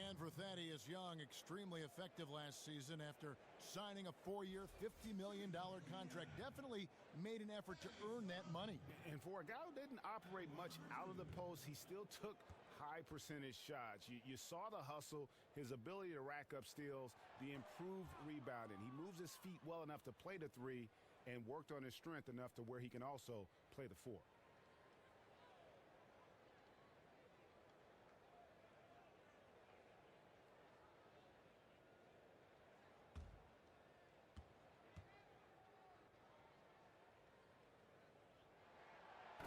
Speaker 1: And for Thaddeus Young, extremely effective last season after signing a 4-year, $50 million contract. Definitely made an effort to earn that money.
Speaker 2: And for a guy who didn't operate much out of the post, he still took high percentage shots. You saw the hustle, his ability to rack up steals, the improved rebounding. He moves his feet well enough to play the 3 and worked on his strength enough to where he can also play the 4.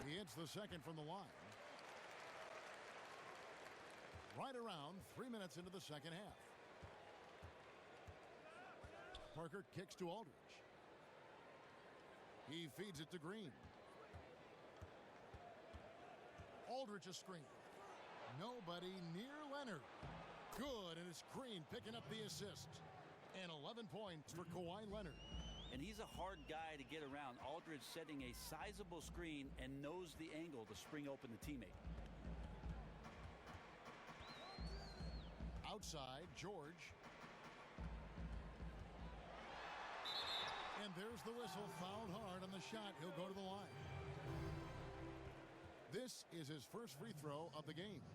Speaker 1: He hits the second from the line. Right around 3 minutes into the second half. Parker kicks to Aldridge. He feeds it to Green. Aldridge a screen. Nobody near Leonard. Good, and it's Green picking up the assist. And 11 points for Kawhi Leonard.
Speaker 3: And he's a hard guy to get around. Aldridge setting a sizable screen and knows the angle to spring open the teammate.
Speaker 1: Outside, George. And there's the whistle. Fouled hard on the shot. He'll go to the line. This is his first free throw of the game.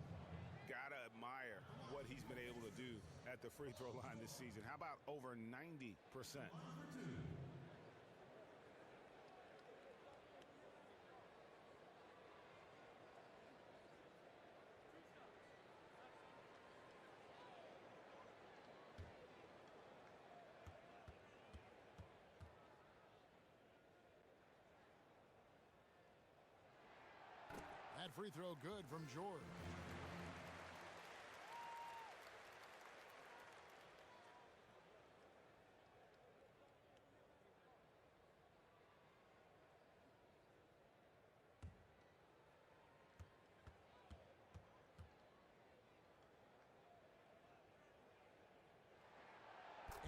Speaker 2: Gotta admire what he's been able to do at the free throw line this season. How about over 90%?
Speaker 1: That free throw good from George.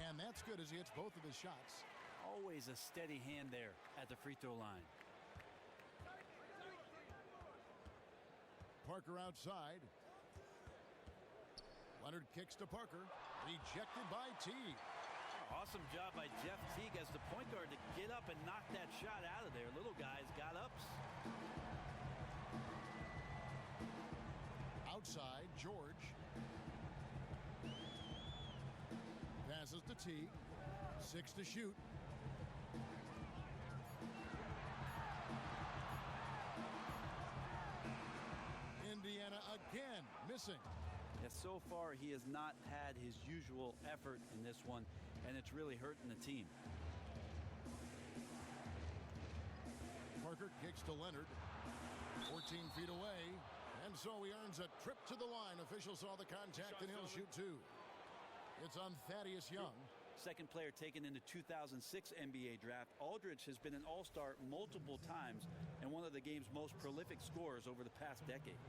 Speaker 1: And that's good as he hits both of his shots.
Speaker 3: Always a steady hand there at the free throw line.
Speaker 1: Parker outside. Leonard kicks to Parker. Rejected by Teague.
Speaker 3: Awesome job by Jeff Teague as the point guard to get up and knock that shot out of there. Little guys got ups.
Speaker 1: Outside, George. Passes to Teague. 6 to shoot. Indiana again missing.
Speaker 3: Yes, so far he has not had his usual effort in this one, and it's really hurting the team.
Speaker 1: Parker kicks to Leonard. 14 feet away. And so he earns a trip to the line. Officials saw the contact, and he'll shoot 2. It's on Thaddeus Young.
Speaker 3: Second player taken in the 2006 NBA draft, Aldridge has been an all-star multiple times and one of the game's most prolific scorers over the past decade.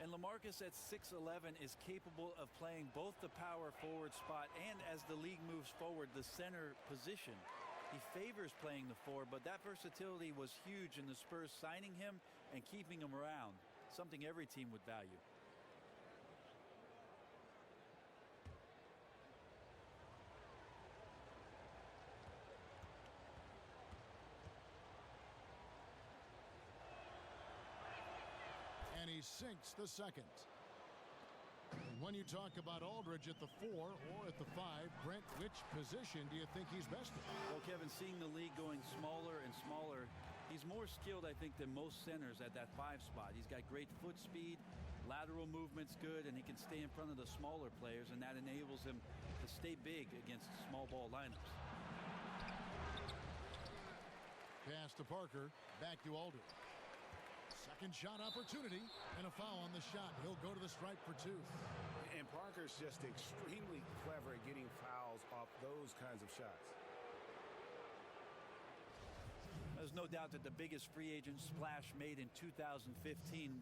Speaker 3: And LaMarcus at 6'11" is capable of playing both the power forward spot and, as the league moves forward, the center position. He favors playing the four, but that versatility was huge in the Spurs signing him and keeping him around, something every team would value.
Speaker 1: And he sinks the second. When you talk about Aldridge at the 4 or at the 5, Brent, which position do you think he's best in?
Speaker 3: Well, Kevin, seeing the league going smaller and smaller, he's more skilled, I think, than most centers at that 5 spot. He's got great foot speed, lateral movement's good, and he can stay in front of the smaller players, and that enables him to stay big against small ball lineups.
Speaker 1: Pass to Parker, back to Aldridge. Second shot opportunity, and a foul on the shot. He'll go to the stripe for 2.
Speaker 2: And Parker's just extremely clever at getting fouls off those kinds of shots.
Speaker 3: There's no doubt that the biggest free agent splash made in 2015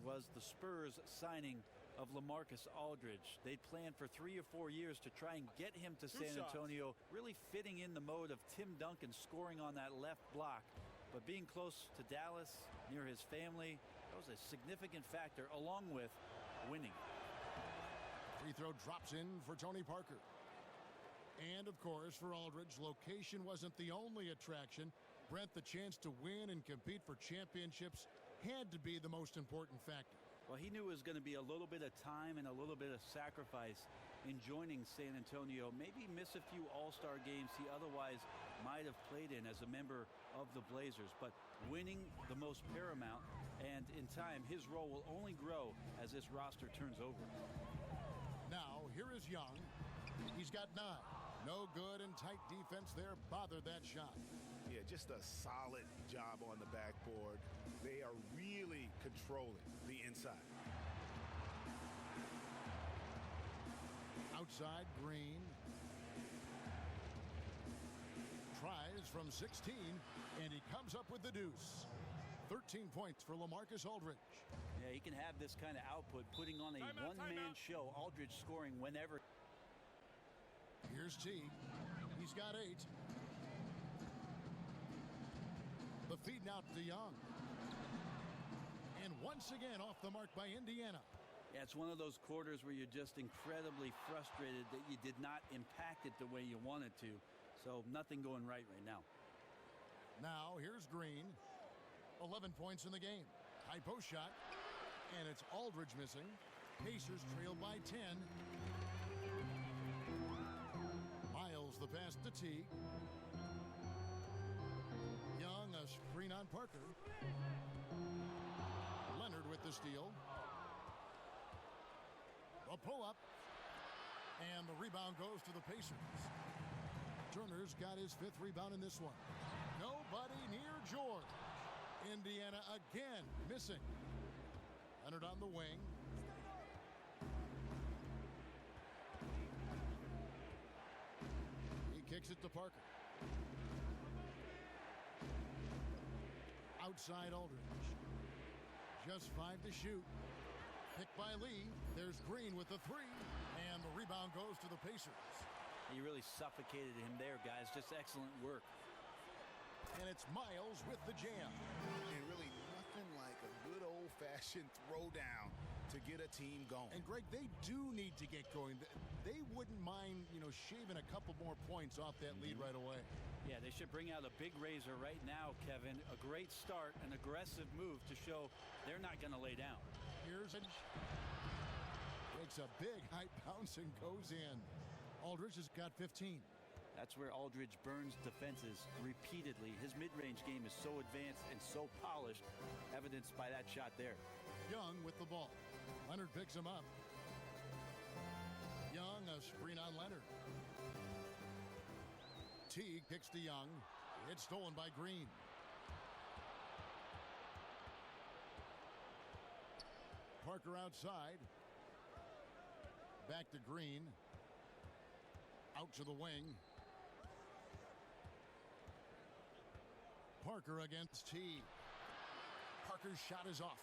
Speaker 3: was the Spurs signing of LaMarcus Aldridge. They planned for 3 or 4 years to try and get him to San Antonio, really fitting in the mode of Tim Duncan scoring on that left block. But being close to Dallas, near his family, that was a significant factor, along with winning.
Speaker 1: Free throw drops in for Tony Parker. And, of course, for Aldridge, location wasn't the only attraction. Brent, the chance to win and compete for championships had to be the most important factor.
Speaker 3: Well, he knew it was going to be a little bit of time and a little bit of sacrifice in joining San Antonio. Maybe miss a few all-star games he otherwise might have played in as a member of the Blazers. But winning the most paramount, and in time, his role will only grow as this roster turns over.
Speaker 1: Now, here is Young. He's got 9. No good, and tight defense there bothered that shot.
Speaker 2: Yeah, just a solid job on the backboard. They are really controlling the inside.
Speaker 1: Outside, Green. Tries from 16, and he comes up with the deuce. 13 points for LaMarcus Aldridge.
Speaker 3: Yeah, he can have this kind of output, putting on a one-man show. Aldridge scoring whenever.
Speaker 1: Here's T. He's got 8. The feed now to Young. And once again off the mark by Indiana.
Speaker 3: Yeah, it's one of those quarters where you're just incredibly frustrated that you did not impact it the way you wanted to. So nothing going right now.
Speaker 1: Now here's Green. 11 points in the game. High post shot. And it's Aldridge missing. Pacers trail by 10. Miles the pass to T. Young, a screen on Parker. Leonard with the steal. A pull-up. And the rebound goes to the Pacers. Turner's got his 5th rebound in this one. Nobody near George. Indiana again missing. Leonard on the wing. He kicks it to Parker. Outside Aldridge. Just 5 to shoot. Picked by Lee. There's Green with the 3. And the rebound goes to the Pacers.
Speaker 3: He really suffocated him there, guys. Just excellent work.
Speaker 1: And it's Miles with the jam.
Speaker 2: And really nothing like a good old-fashioned throwdown to get a team going.
Speaker 1: And, Greg, they do need to get going. They wouldn't mind, shaving a couple more points off that lead right away.
Speaker 3: Yeah, they should bring out a big razor right now, Kevin. A great start, an aggressive move to show they're not going to lay down.
Speaker 1: Here's takes a big high bounce and goes in. Aldridge has got 15.
Speaker 3: That's where Aldridge burns defenses repeatedly. His mid-range game is so advanced and so polished, evidenced by that shot there.
Speaker 1: Young with the ball. Leonard picks him up. Young, a screen on Leonard. Teague kicks to Young. It's stolen by Green. Parker outside. Back to Green. Out to the wing. Parker against T. Parker's shot is off.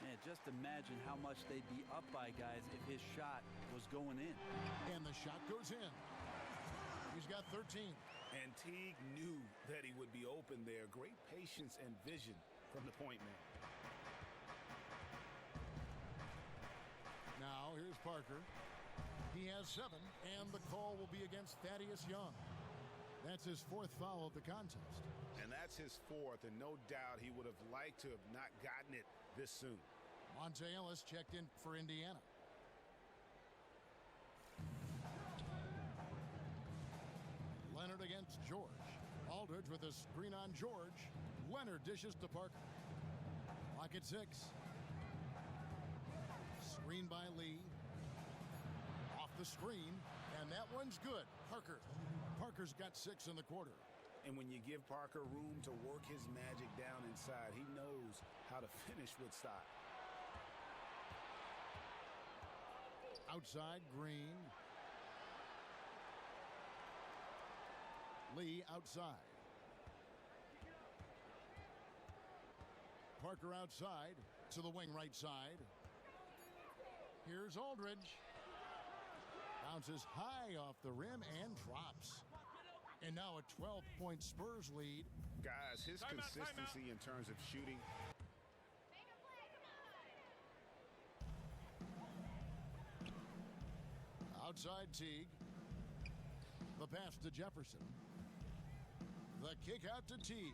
Speaker 3: Man, just imagine how much they'd be up by, guys, if his shot was going in.
Speaker 1: And the shot goes in. He's got 13.
Speaker 2: And Teague knew that he would be open there. Great patience and vision from the point man.
Speaker 1: Now here's Parker. He has 7, and the call will be against Thaddeus Young. That's his 4th foul of the contest.
Speaker 2: And that's his 4th, and no doubt he would have liked to have not gotten it this soon.
Speaker 1: Monte Ellis checked in for Indiana. Leonard against George. Aldridge with a screen on George. Leonard dishes to Parker. Clock at 6. Screen by Lee. Off the screen, and that one's good. Parker's got 6 in the quarter.
Speaker 2: And when you give Parker room to work his magic down inside, he knows how to finish with style.
Speaker 1: Outside, Green. Lee outside. Parker outside to the wing right side. Here's Aldridge. Bounces high off the rim and drops. And now a 12-point Spurs lead.
Speaker 2: Guys, his consistency in terms of shooting.
Speaker 1: Outside Teague. The pass to Jefferson. The kick out to Teague.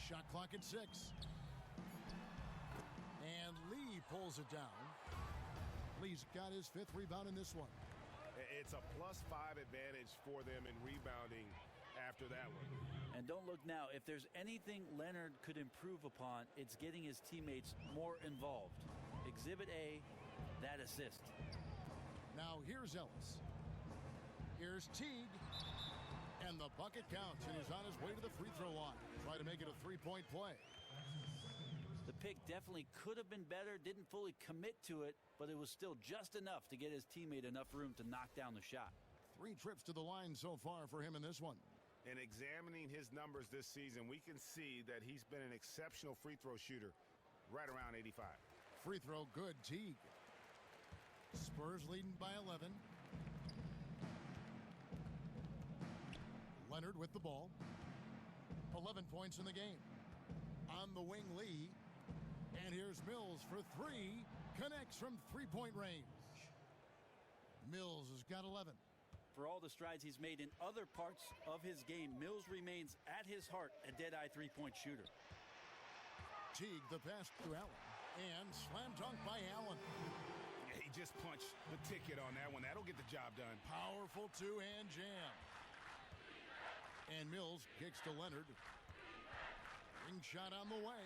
Speaker 1: Shot clock at 6. And Lee pulls it down. Lee's got his 5th rebound in this one.
Speaker 2: It's a +5 advantage for them in rebounding after that one.
Speaker 3: And don't look now, if there's anything Leonard could improve upon, it's getting his teammates more involved. Exhibit A, that assist.
Speaker 1: Now here's Ellis. Here's Teague. And the bucket counts, and he's on his way to the free throw line. Try to make it a 3-point play.
Speaker 3: The pick definitely could have been better, didn't fully commit to it, but it was still just enough to get his teammate enough room to knock down the shot.
Speaker 1: 3 trips to the line so far for him in this one.
Speaker 2: And examining his numbers this season, we can see that he's been an exceptional free throw shooter, right around 85.
Speaker 1: Free throw good, Teague. Spurs leading by 11. Leonard with the ball. 11 points in the game. On the wing, Lee. And here's Mills for 3. Connects from 3-point range. Mills has got 11.
Speaker 3: For all the strides he's made in other parts of his game, Mills remains at his heart a dead-eye 3-point shooter.
Speaker 1: Teague the pass to Allen. And slam dunk by Allen.
Speaker 2: Yeah, he just punched the ticket on that one. That'll get the job done.
Speaker 1: Powerful two-hand jam. And Mills kicks to Leonard. Ring shot on the way.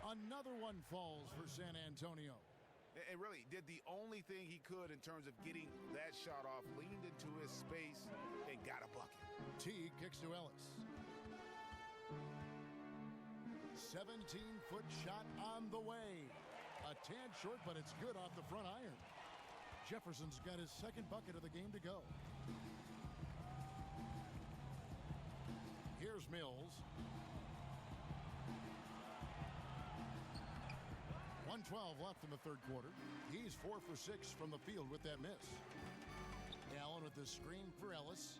Speaker 1: Another one falls for San Antonio.
Speaker 2: And really did the only thing he could in terms of getting that shot off, leaned into his space, and got a bucket.
Speaker 1: Teague kicks to Ellis. 17-foot shot on the way. A tad short, but it's good off the front iron. Jefferson's got his 2nd bucket of the game to go. Here's Mills. 1:12 left in the 3rd quarter. He's 4 for 6 from the field with that miss. Allen with the screen for Ellis.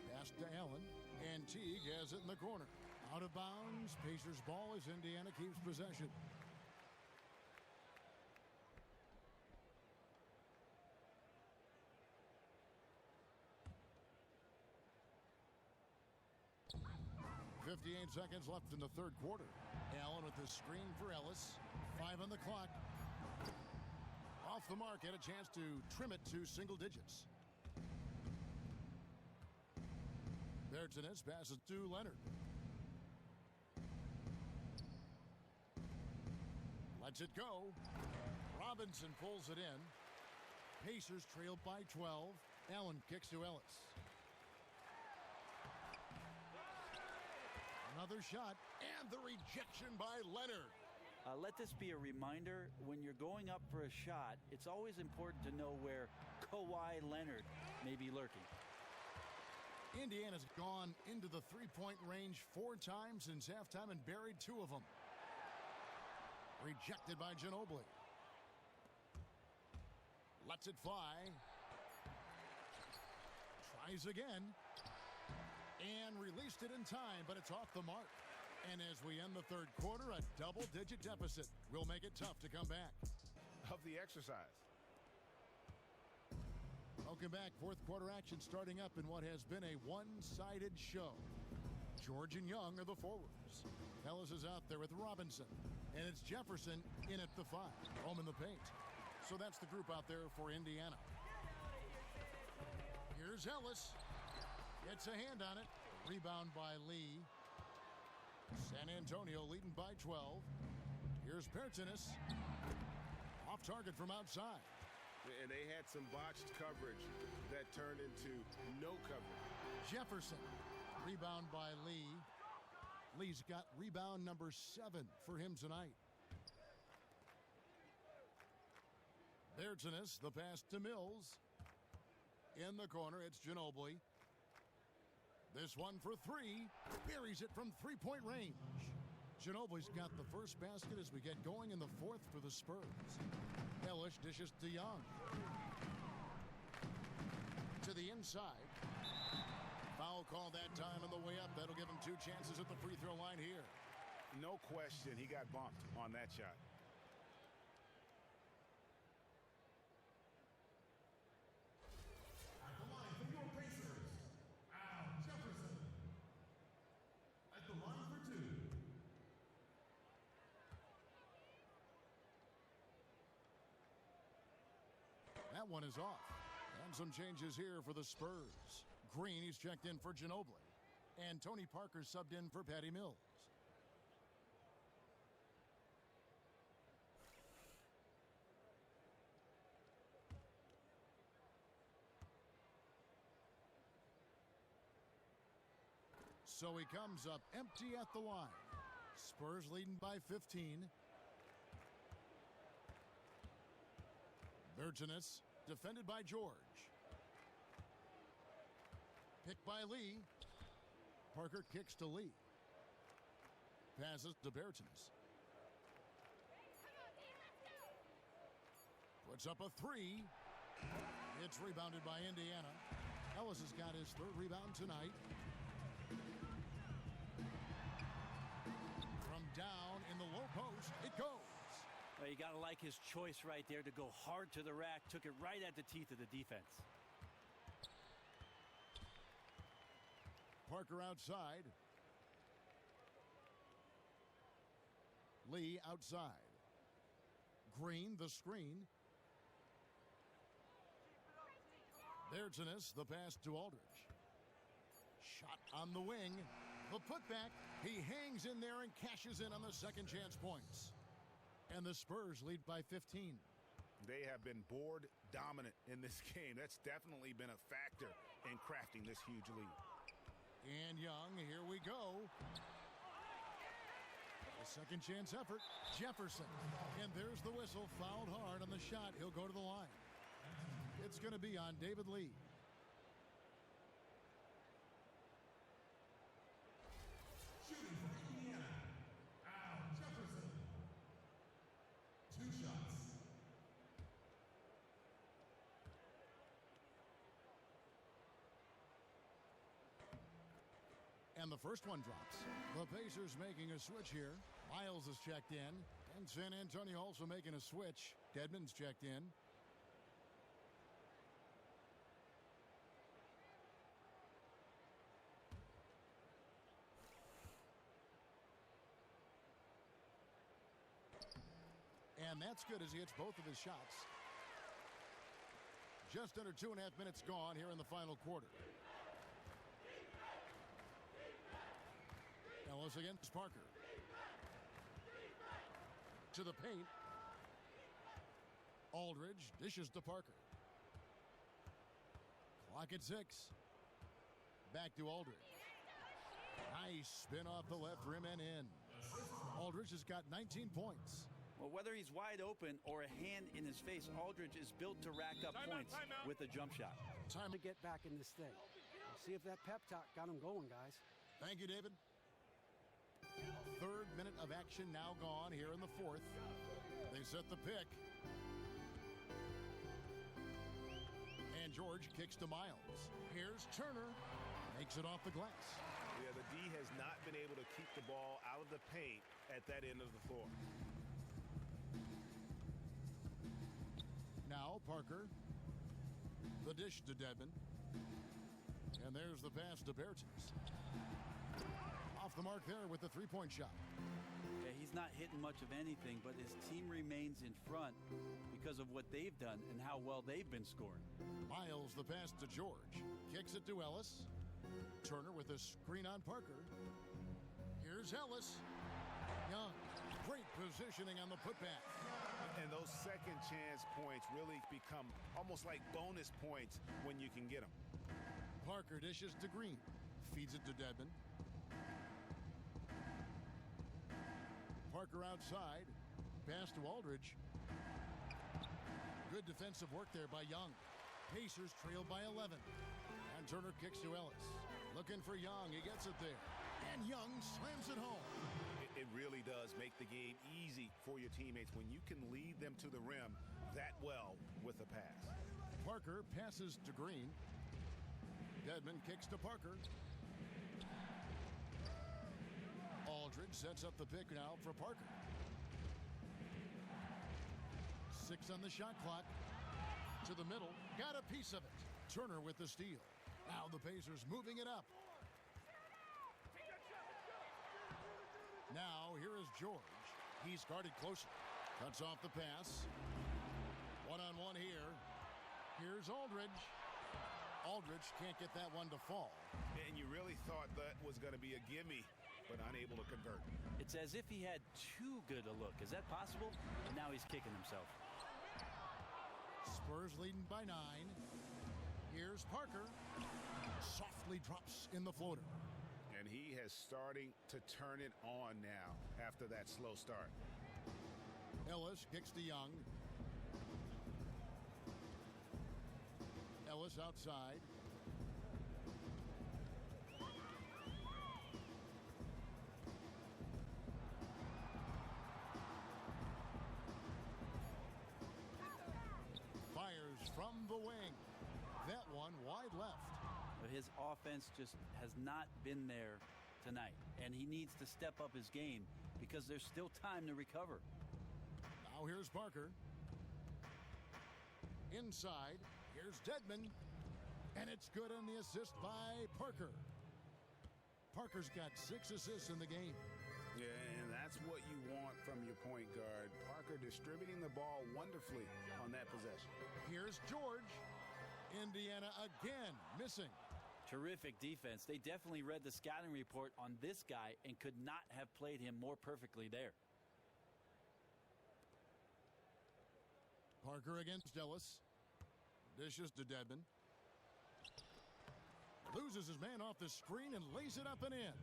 Speaker 1: Pass to Allen, and Teague has it in the corner. Out of bounds, Pacers ball as Indiana keeps possession. .58 seconds left in the 3rd quarter. Allen with the screen for Ellis. 5 on the clock. Off the mark, had a chance to trim it to single digits. Bertines passes to Leonard. Lets it go. Robinson pulls it in. Pacers trail by 12. Allen kicks to Ellis. Another shot, and the rejection by Leonard.
Speaker 3: Let this be a reminder, when you're going up for a shot, it's always important to know where Kawhi Leonard may be lurking.
Speaker 1: Indiana's gone into the three-point range 4 times since halftime and buried 2 of them. Rejected by Ginobili. Lets it fly. Tries again. And released it in time, but it's off the mark. And as we end the third quarter, a double-digit deficit will make it tough to come back.
Speaker 2: Of the exercise.
Speaker 1: Welcome back. Fourth quarter action starting up in what has been a one-sided show. George and Young are the forwards. Ellis is out there with Robinson. And it's Jefferson in at the 5. Home in the paint. So that's the group out there for Indiana. Here's Ellis. Gets a hand on it. Rebound by Lee. San Antonio leading by 12. Here's Bertans. Off target from outside.
Speaker 5: And they had some botched coverage that turned into no coverage.
Speaker 1: Jefferson. Rebound by Lee. Lee's got rebound number 7 for him tonight. Bertans, the pass to Mills. In the corner, it's Ginobili. This one for 3. Buries it from three-point range. Ginobili's got the first basket as we get going in the fourth for the Spurs. Ellis dishes to Young. To the inside. Foul call that time on the way up. That'll give him 2 chances at the free throw line here.
Speaker 2: No question he got bumped on that shot.
Speaker 6: At the line for your Pacers, Al Jefferson. At the line for 2.
Speaker 1: That one is off. And some changes here for the Spurs. Green, he's checked in for Ginobili. And Tony Parker subbed in for Patty Mills. So he comes up empty at the line. Spurs leading by 15. Bertans, defended by George. Picked by Lee. Parker kicks to Lee. Passes to Bertans. Puts up a 3. It's rebounded by Indiana. Ellis has got his 3rd rebound tonight. From down in the low post, it goes.
Speaker 3: Well, you got to like his choice right there to go hard to the rack. Took it right at the teeth of the defense.
Speaker 1: Parker outside. Lee outside. Green, the screen. Bertans, the pass to Aldridge. Shot on the wing. The putback. He hangs in there and cashes in on the second chance points. And the Spurs lead by 15.
Speaker 2: They have been board dominant in this game. That's definitely been a factor in crafting this huge lead.
Speaker 1: And Young, here we go. A second chance effort. Jefferson. And there's the whistle. Fouled hard on the shot. He'll go to the line. It's going to be on David Lee.
Speaker 6: Shooting for Indiana, Al Jefferson. 2 shots.
Speaker 1: And the first one drops. The Pacers making a switch here. Miles is checked in. And San Antonio also making a switch. Dedmon's checked in. And that's good as he hits both of his shots. Just under 2.5 minutes gone here in the final quarter. Ellis against Parker. To the paint. Aldridge dishes to Parker. Clock at 6. Back to Aldridge. Nice spin off the left rim and in. Aldridge has got 19 points.
Speaker 3: Well, whether he's wide open or a hand in his face, Aldridge is built to rack up points with a jump shot.
Speaker 4: Time to get back in this thing. We'll see if that pep talk got him going, guys.
Speaker 1: Thank you, David. Third minute of action now gone here in the fourth. They set the pick. And George kicks to Miles. Here's Turner. Makes it off the glass.
Speaker 5: Yeah, the D has not been able to keep the ball out of the paint at that end of the floor.
Speaker 1: Now Parker. The dish to Dedmon. And there's the pass to Bertens. Off the mark there with the three-point shot.
Speaker 3: Yeah, he's not hitting much of anything, but his team remains in front because of what they've done and how well they've been scoring.
Speaker 1: Miles the pass to George. Kicks it to Ellis. Turner with a screen on Parker. Here's Ellis. Young. Great positioning on the putback.
Speaker 5: And those second chance points really become almost like bonus points when you can get them.
Speaker 1: Parker dishes to Green. Feeds it to Dedmon. Parker outside. Pass to Aldridge. Good defensive work there by Young. Pacers trail by 11. And Turner kicks to Ellis. Looking for Young. He gets it there. And Young slams it home.
Speaker 5: It really does make the game easy for your teammates when you can lead them to the rim that well with a pass.
Speaker 1: Parker passes to Green. Dedmon kicks to Parker. Aldridge sets up the pick now for Parker. 6 on the shot clock. To the middle. Got a piece of it. Turner with the steal. Now the Pacers moving it up. Now here is George. He's guarded closer. Cuts off the pass. One-on-one here. Here's Aldridge. Aldridge can't get that one to fall.
Speaker 5: And you really thought that was going to be a gimme, but unable to convert.
Speaker 3: It's as if he had too good a look. Is that possible? And now he's kicking himself.
Speaker 1: Spurs leading by 9. Here's Parker. Softly drops in the floater.
Speaker 5: And he has starting to turn it on now after that slow start.
Speaker 1: Ellis kicks to Young. Ellis outside. Fires from the wing. That one wide left.
Speaker 3: His offense just has not been there tonight, and he needs to step up his game because there's still time to recover.
Speaker 1: Now here's Parker. Inside, here's Dedmon, and it's good on the assist by Parker. Parker's got 6 assists in the game.
Speaker 5: Yeah, and that's what you want from your point guard. Parker distributing the ball wonderfully on that possession.
Speaker 1: Here's George. Indiana again missing.
Speaker 3: Terrific defense. They definitely read the scouting report on this guy and could not have played him more perfectly there.
Speaker 1: Parker against Ellis. Dishes to Dedmon. Loses his man off the screen and lays it up and in.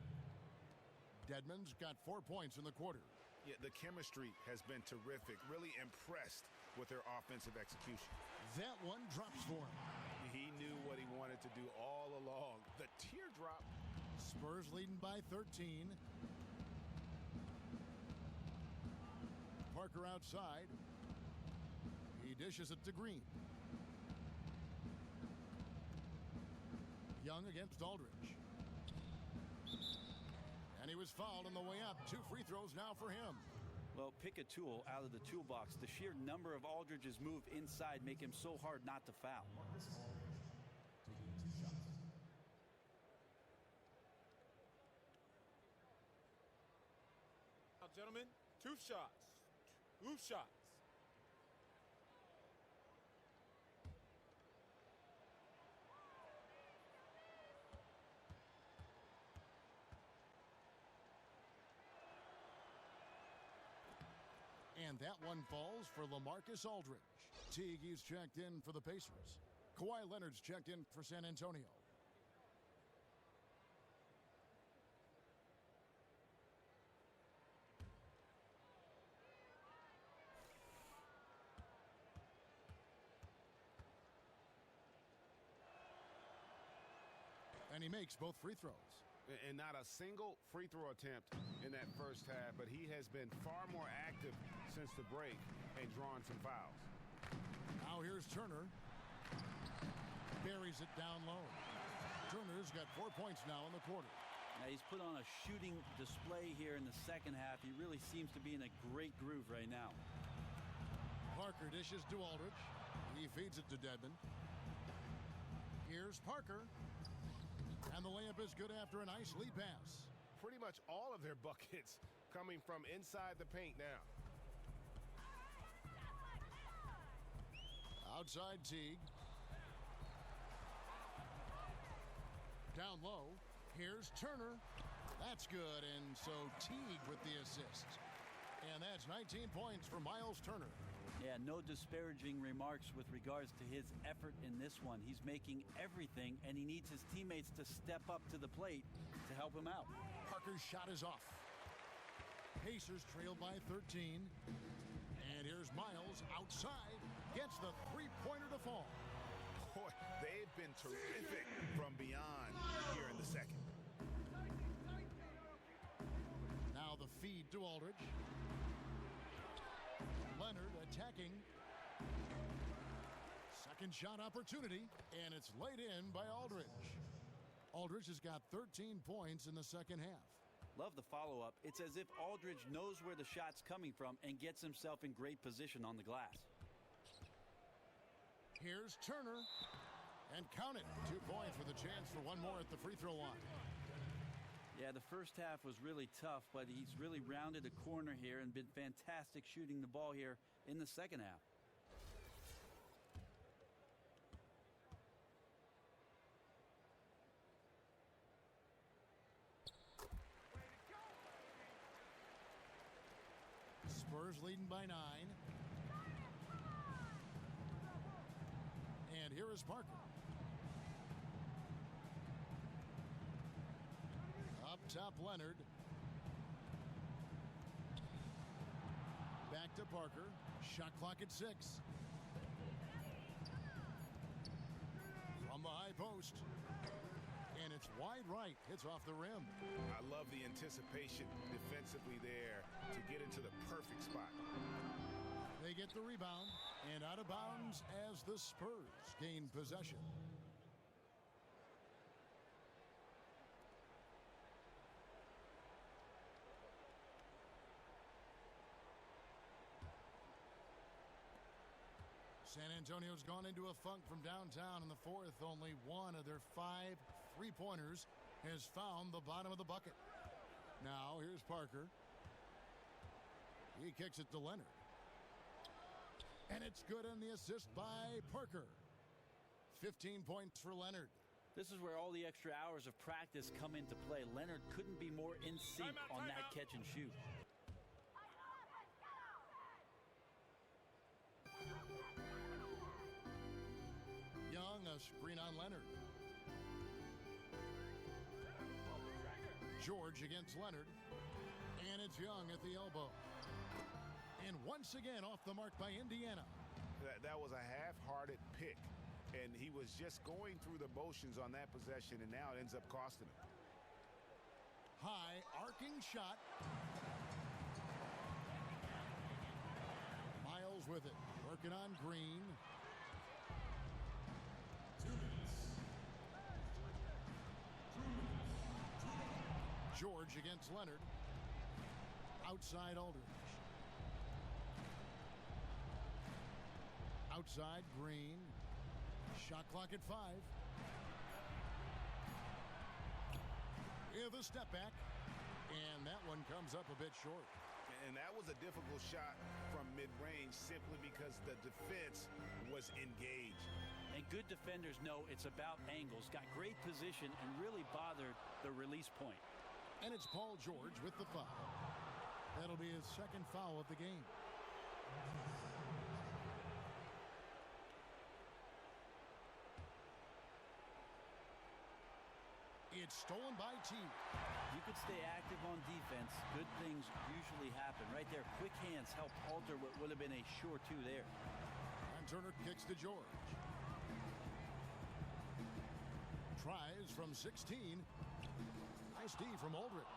Speaker 1: Dedmon's got 4 points in the quarter.
Speaker 5: Yeah, the chemistry has been terrific. Really impressed with their offensive execution.
Speaker 1: That one drops for him.
Speaker 5: He knew what he wanted to do all along. The teardrop.
Speaker 1: Spurs leading by 13. Parker outside. He dishes it to Green. Young against Aldridge. And he was fouled on the way up. 2 free throws now for him.
Speaker 3: Well, pick a tool out of the toolbox. The sheer number of Aldridge's move inside make him so hard not to foul.
Speaker 7: Now, gentlemen, 2 shots. 2 shots.
Speaker 1: And that one falls for LaMarcus Aldridge. Teague's checked in for the Pacers. Kawhi Leonard's checked in for San Antonio. And he makes both free throws.
Speaker 5: And not a single free throw attempt in that first half, but he has been far more active since the break and drawing some fouls.
Speaker 1: Now here's Turner. Buries it down low. Turner's got 4 points now in the quarter.
Speaker 3: Now he's put on a shooting display here in the second half. He really seems to be in a great groove right now.
Speaker 1: Parker dishes to Aldridge. He feeds it to Dedmon. Here's Parker. And the layup is good after a nice lead pass.
Speaker 5: Pretty much all of their buckets coming from inside the paint now.
Speaker 1: Outside Teague. Down low. Here's Turner. That's good. And so Teague with the assist. And that's 19 points for Miles Turner.
Speaker 3: Yeah, no disparaging remarks with regards to his effort in this one. He's making everything, and he needs his teammates to step up to the plate to help him out.
Speaker 1: Parker's shot is off. Pacers trail by 13. And here's Miles outside. Gets the three-pointer to fall.
Speaker 5: Boy, they've been terrific from beyond here in the second.
Speaker 1: Now the feed to Aldridge. Leonard attacking. Second shot opportunity, and it's laid in by Aldridge. Aldridge has got 13 points in the second half.
Speaker 3: Love the follow-up. It's as if Aldridge knows where the shot's coming from and gets himself in great position on the glass.
Speaker 1: Here's Turner. And count it. 2 points with a chance for one more at the free throw line.
Speaker 3: Yeah, the first half was really tough, but he's really rounded a corner here and been fantastic shooting the ball here in the second half.
Speaker 1: Spurs leading by 9. And here is Parker. Up top, Leonard. Back to Parker. Shot clock at 6. From the high post. And it's wide right. Hits off the rim.
Speaker 5: I love the anticipation defensively there to get into the perfect spot.
Speaker 1: They get the rebound and out of bounds as the Spurs gain possession. San Antonio's gone into a funk from downtown in the fourth. Only one of their 5 three-pointers has found the bottom of the bucket. Now here's Parker. He kicks it to Leonard. And it's good on the assist by Parker. 15 points for Leonard.
Speaker 3: This is where all the extra hours of practice come into play. Leonard couldn't be more in sync on that catch and shoot.
Speaker 1: Young, a screen on Leonard. George against Leonard. And it's Young at the elbow. And once again off the mark by Indiana.
Speaker 5: That was a half-hearted pick. And he was just going through the motions on that possession, and now it ends up costing him.
Speaker 1: High arcing shot. Miles with it. Working on Green.
Speaker 6: 2 minutes. 2 minutes.
Speaker 1: George against Leonard. Outside Aldridge. Outside Green. Shot clock at 5. Yeah, the step back. And that one comes up a bit short.
Speaker 5: And that was a difficult shot from mid-range simply because the defense was engaged.
Speaker 3: And good defenders know it's about angles. Got great position and really bothered the release point.
Speaker 1: And it's Paul George with the foul. That'll be his second foul of the game. It's stolen by Teague.
Speaker 3: You could stay active on defense. Good things usually happen. Right there, quick hands helped alter what would have been a sure 2 there.
Speaker 1: And Turner kicks to George. Tries from 16. Nice D from Aldridge.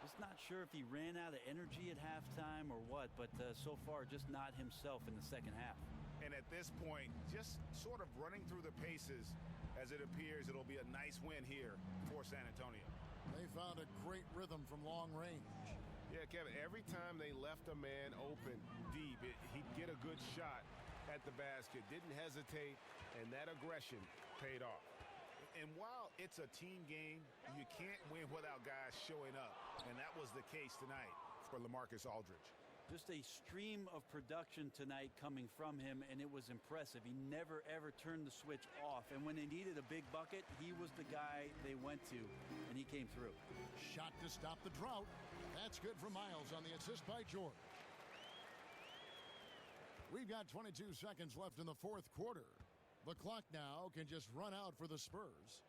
Speaker 3: Just not sure if he ran out of energy at halftime or what, but so far just not himself in the second half.
Speaker 2: And at this point, just sort of running through the paces. As it appears, it'll be a nice win here for San Antonio.
Speaker 1: They found a great rhythm from long range.
Speaker 5: Yeah, Kevin, every time they left a man open deep, he'd get a good shot at the basket. Didn't hesitate, and that aggression paid off.
Speaker 2: And while it's a team game, you can't win without guys showing up. And that was the case tonight for LaMarcus Aldridge.
Speaker 3: Just a stream of production tonight coming from him, and it was impressive. He never, ever turned the switch off. And when they needed a big bucket, he was the guy they went to, and he came through.
Speaker 1: Shot to stop the drought. That's good for Miles on the assist by George. We've got 22 seconds left in the fourth quarter. The clock now can just run out for the Spurs.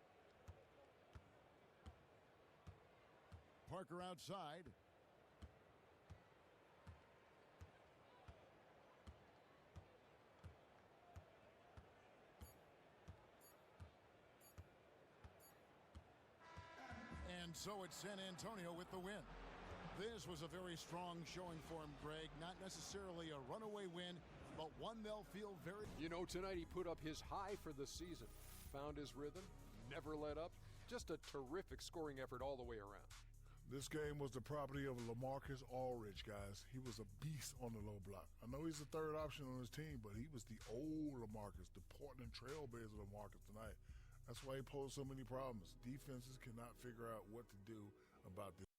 Speaker 1: Parker outside. And so it's San Antonio with the win. This was a very strong showing for him, Greg. Not necessarily a runaway win, but one they'll feel very...
Speaker 8: You know, tonight he put up his high for the season. Found his rhythm, never let up. Just a terrific scoring effort all the way around.
Speaker 6: This game was the property of LaMarcus Aldridge, guys. He was a beast on the low block. I know he's the third option on his team, but he was the old LaMarcus, the Portland Trailblazer LaMarcus tonight. That's why he posed so many problems. Defenses cannot figure out what to do about this.